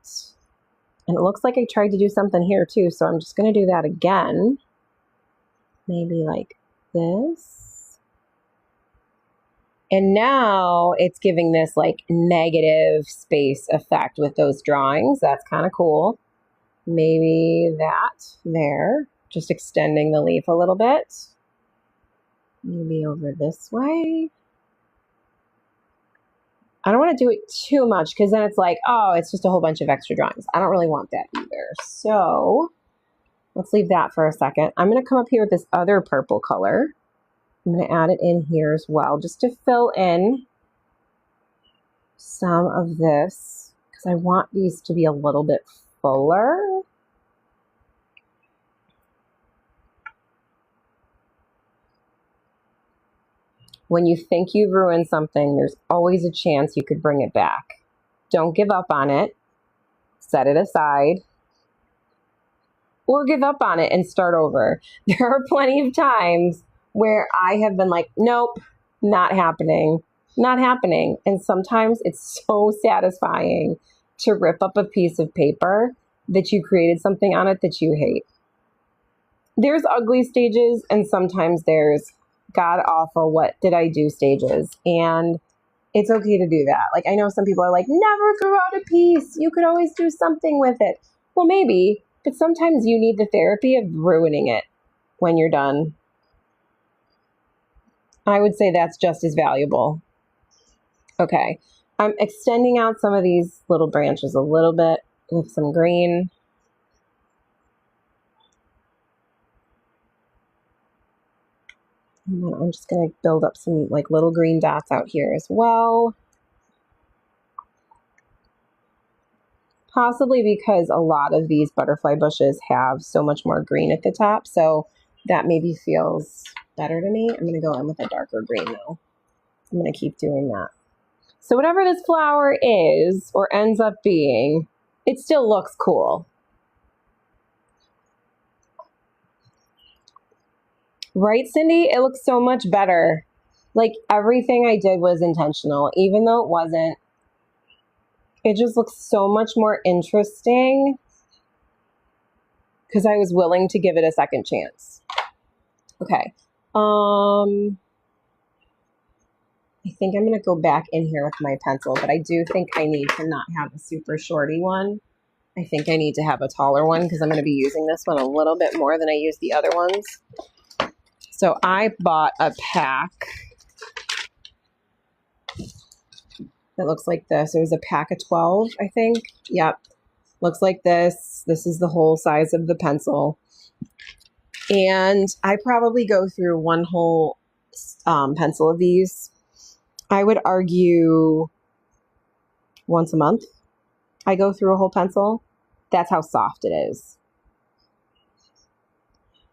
And it looks like I tried to do something here too, so I'm just going to do that again. Maybe like this. And now it's giving this like negative space effect with those drawings. That's kind of cool. Maybe that there, just extending the leaf a little bit. Maybe over this way. I don't want to do it too much because then it's like, oh, it's just a whole bunch of extra drawings. I don't really want that either. So let's leave that for a second. I'm going to come up here with this other purple color. I'm going to add it in here as well, just to fill in some of this because I want these to be a little bit fuller. When you think you've ruined something, there's always a chance you could bring it back. Don't give up on it. Set it aside. Or give up on it and start over. There are plenty of times where I have been like, nope, not happening, not happening. And sometimes it's so satisfying to rip up a piece of paper that you created something on it that you hate. There's ugly stages and sometimes there's god awful what did I do stages. And it's okay to do that. Like I know some people are like, never throw out a piece. You could always do something with it. Well, maybe, but sometimes you need the therapy of ruining it when you're done. I would say that's just as valuable. Okay, I'm extending out some of these little branches a little bit with some green. And then I'm just going to build up some like little green dots out here as well. Possibly because a lot of these butterfly bushes have so much more green at the top, so that maybe feels better to me. I'm going to go in with a darker green though. I'm going to keep doing that. So whatever this flower is or ends up being, it still looks cool. Right, Cindy? It looks so much better. Like everything I did was intentional, even though it wasn't. It just looks so much more interesting because I was willing to give it a second chance. Okay. I think I'm going to go back in here with my pencil, but I do think I need to not have a super shorty one I think I need to have a taller one because I'm going to be using this one a little bit more than I use the other ones. So I bought a pack that looks like this. It was a pack of 12, I think. Yep. Looks like this. This is the whole size of the pencil. And I probably go through one whole pencil of these. I would argue once a month I go through a whole pencil. That's how soft it is.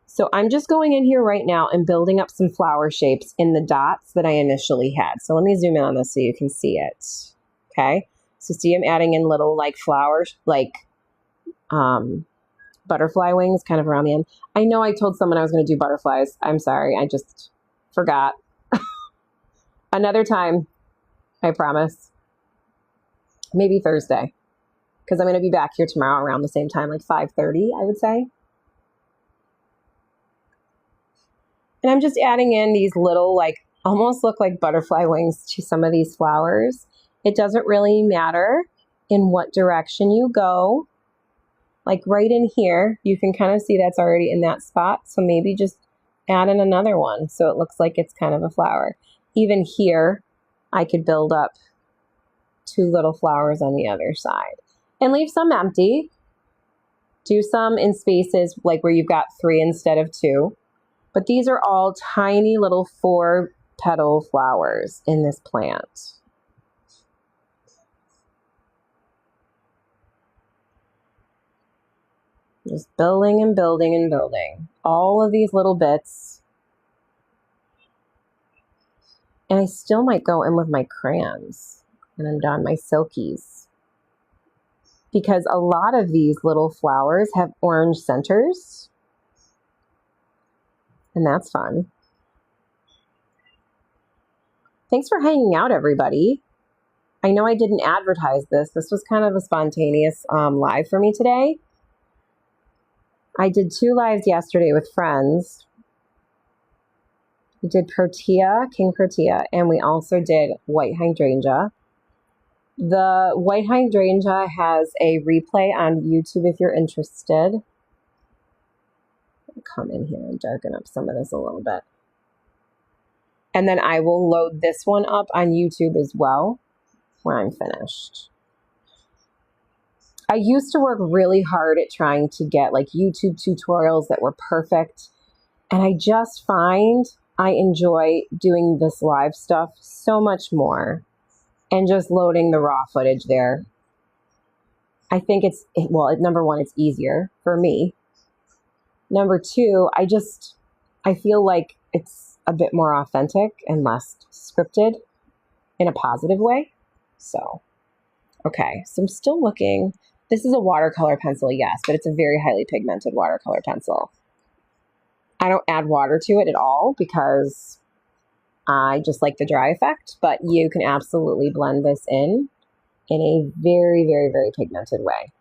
So I'm just going in here right now and building up some flower shapes in the dots that I initially had. So let me zoom in on this so you can see it. Okay. So see, I'm adding in little like flowers, like butterfly wings kind of around the end. I know I told someone I was going to do butterflies. I'm sorry. I just forgot. Another time, I promise. Maybe Thursday. Because I'm going to be back here tomorrow around the same time, like 5:30, I would say. And I'm just adding in these little, like, almost look like butterfly wings to some of these flowers. It doesn't really matter in what direction you go. Like right in here, you can kind of see that's already in that spot. So maybe just add in another one so it looks like it's kind of a flower. Even here, I could build up 2 little flowers on the other side. And leave some empty. Do some in spaces like where you've got 3 instead of 2. But these are all tiny little 4-petal flowers in this plant. Just building and building and building. All of these little bits. And I still might go in with my crayons when I'm done, my silkies. Because a lot of these little flowers have orange centers. And that's fun. Thanks for hanging out, everybody. I know I didn't advertise this. This was kind of a spontaneous live for me today. I did 2 lives yesterday with friends. We did Protea, King Protea, and we also did white hydrangea. The white hydrangea has a replay on YouTube if you're interested. I'll come in here and darken up some of this a little bit. And then I will load this one up on YouTube as well when I'm finished. I used to work really hard at trying to get like YouTube tutorials that were perfect. And I just find I enjoy doing this live stuff so much more. And just loading the raw footage there. I think number one, it's easier for me. Number 2, I feel like it's a bit more authentic and less scripted in a positive way. So, okay. So I'm still looking. This is a watercolor pencil, yes, but it's a very highly pigmented watercolor pencil. I don't add water to it at all because I just like the dry effect, but you can absolutely blend this in a very, very, very pigmented way.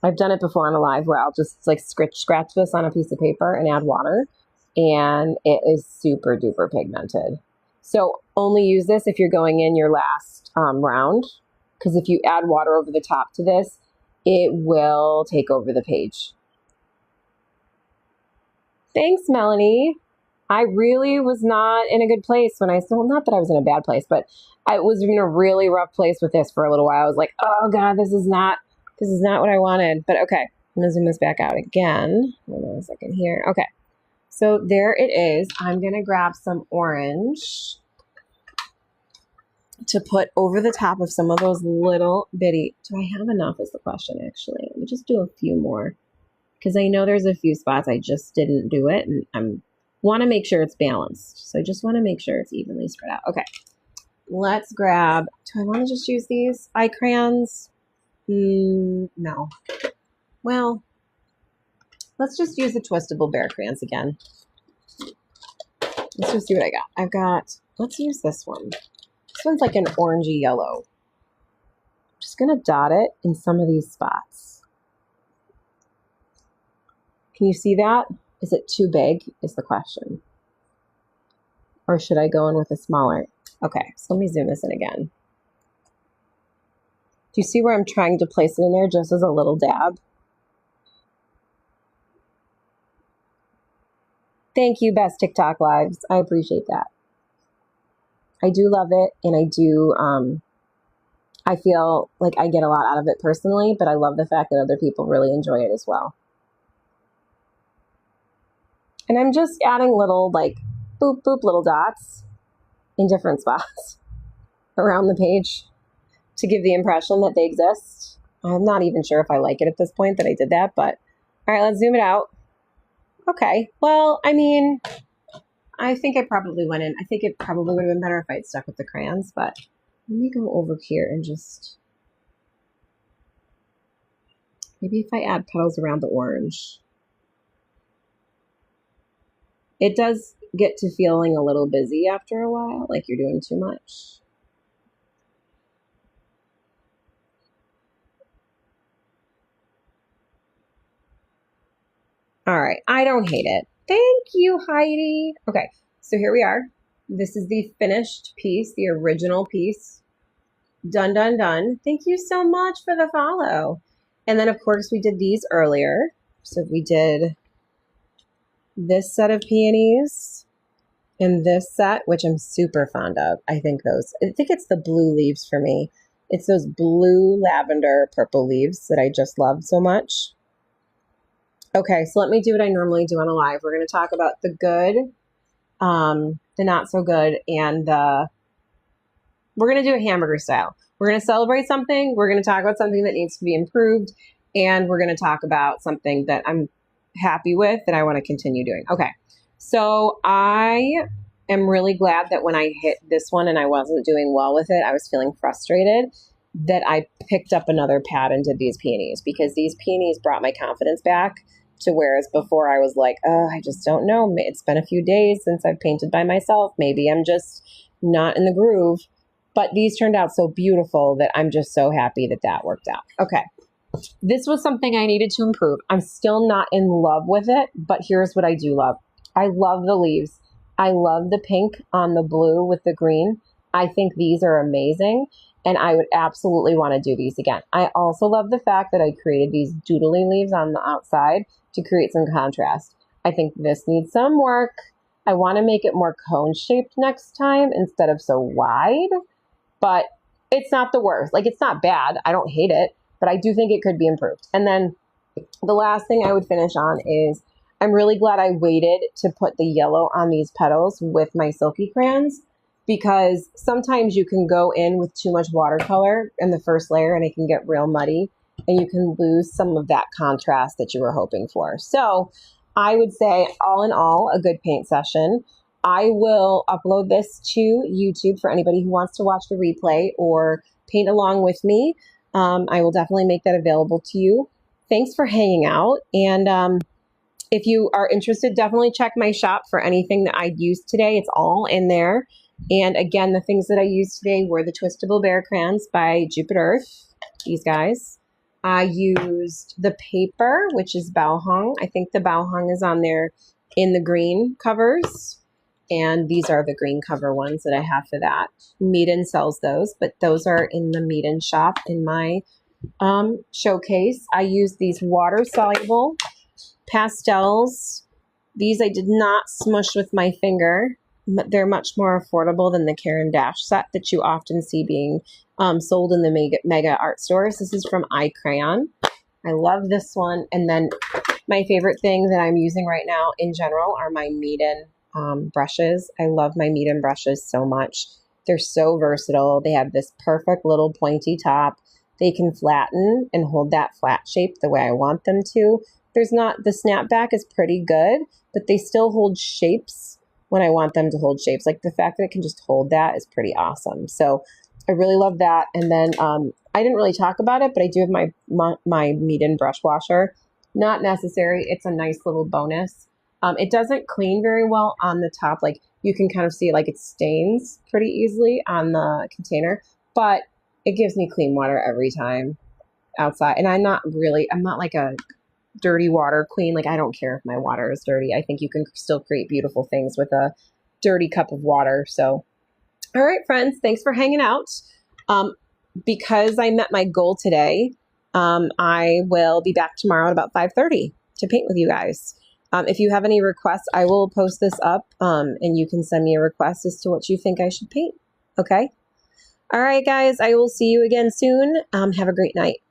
I've done it before on a live where I'll just like scratch this on a piece of paper and add water, and it is super duper pigmented. So only use this if you're going in your last round, because if you add water over the top to this, it will take over the page. Thanks, Melanie. I really was not in a good place when not that I was in a bad place, but I was in a really rough place with this for a little while. I was like, oh God, this is not what I wanted. But okay, I'm gonna zoom this back out again. Hold on a second here. Okay, so there it is. I'm gonna grab some orange to put over the top of some of those little bitty. Do I have enough is the question, actually. Let me just do a few more because I know there's a few spots I just didn't do it, and I want to make sure it's balanced. So I just want to make sure it's evenly spread out. Okay, let's grab, do I want to just use these eye crayons? No. Well, let's just use the twistable bear crayons again. Let's just see what I got. Let's use this one. This one's like an orangey yellow. I'm just going to dot it in some of these spots. Can you see that? Is it too big is the question. Or should I go in with a smaller? Okay, so let me zoom this in again. Do you see where I'm trying to place it in there just as a little dab? Thank you, Best TikTok Lives. I appreciate that. I do love it, and I do, I feel like I get a lot out of it personally, but I love the fact that other people really enjoy it as well. And I'm just adding little, like, boop, boop, little dots in different spots around the page to give the impression that they exist. I'm not even sure if I like it at this point that I did that, but all right, let's zoom it out. Okay, well, I mean, I think I probably went in. I think it probably would have been better if I had stuck with the crayons, but let me go over here and just, maybe if I add petals around the orange. It does get to feeling a little busy after a while, like you're doing too much. All right, I don't hate it. Thank you, Heidi. Okay, so here we are. This is the finished piece, the original piece. Done, done, done. Thank you so much for the follow. And then, of course, we did these earlier. So we did this set of peonies and this set, which I'm super fond of. I think it's the blue leaves for me. It's those blue lavender purple leaves that I just love so much. Okay, so let me do what I normally do on a live. We're going to talk about the good, the not so good, and we're going to do a hamburger style. We're going to celebrate something. We're going to talk about something that needs to be improved, and we're going to talk about something that I'm happy with that I want to continue doing. Okay, so I am really glad that when I hit this one and I wasn't doing well with it, I was feeling frustrated, that I picked up another pad and did these peonies, because these peonies brought my confidence back to whereas before I was like, oh, I just don't know. It's been a few days since I've painted by myself. Maybe I'm just not in the groove. But these turned out so beautiful that I'm just so happy that that worked out. Okay. This was something I needed to improve. I'm still not in love with it, but here's what I do love. I love the leaves. I love the pink on the blue with the green. I think these are amazing, and I would absolutely want to do these again. I also love the fact that I created these doodly leaves on the outside to create some contrast. I think this needs some work. I want to make it more cone-shaped next time instead of so wide, but it's not the worst. Like, it's not bad. I don't hate it, but I do think it could be improved. And then the last thing I would finish on is I'm really glad I waited to put the yellow on these petals with my silky crayons, because sometimes you can go in with too much watercolor in the first layer and it can get real muddy and you can lose some of that contrast that you were hoping for. So I would say, all in all, a good paint session. I will upload this to YouTube for anybody who wants to watch the replay or paint along with me. I will definitely make that available to you. Thanks for hanging out. And if you are interested, definitely check my shop for anything that I used today. It's all in there. And again, the things that I used today were the Twistable Bear crayons by Jupiter Earth, these guys. I used the paper, which is Bao Hong. I think the Bao Hong is on there in the green covers. And these are the green cover ones that I have for that. Meeden sells those, but those are in the Meeden shop in my showcase. I used these water-soluble pastels. These I did not smush with my finger. They're much more affordable than the Caran d'Ache set that you often see being sold in the mega art stores. This is from iCrayon. I love this one. And then my favorite thing that I'm using right now in general are my Meeden brushes. I love my Meeden brushes so much. They're so versatile. They have this perfect little pointy top. They can flatten and hold that flat shape the way I want them to. The snapback is pretty good, but they still hold shapes when I want them to hold shapes. Like, the fact that it can just hold that is pretty awesome. So I really love that. And then I didn't really talk about it, but I do have my Meeden brush washer. Not necessary. It's a nice little bonus. It doesn't clean very well on the top. Like, you can kind of see like it stains pretty easily on the container, but it gives me clean water every time outside. And I'm not like a dirty water queen. Like, I don't care if my water is dirty. I think you can still create beautiful things with a dirty cup of water. So, all right, friends, thanks for hanging out. because I met my goal today, I will be back tomorrow at about 5:30 to paint with you guys. If you have any requests, I will post this up, and you can send me a request as to what you think I should paint. Okay? All right, guys, I will see you again soon. Have a great night.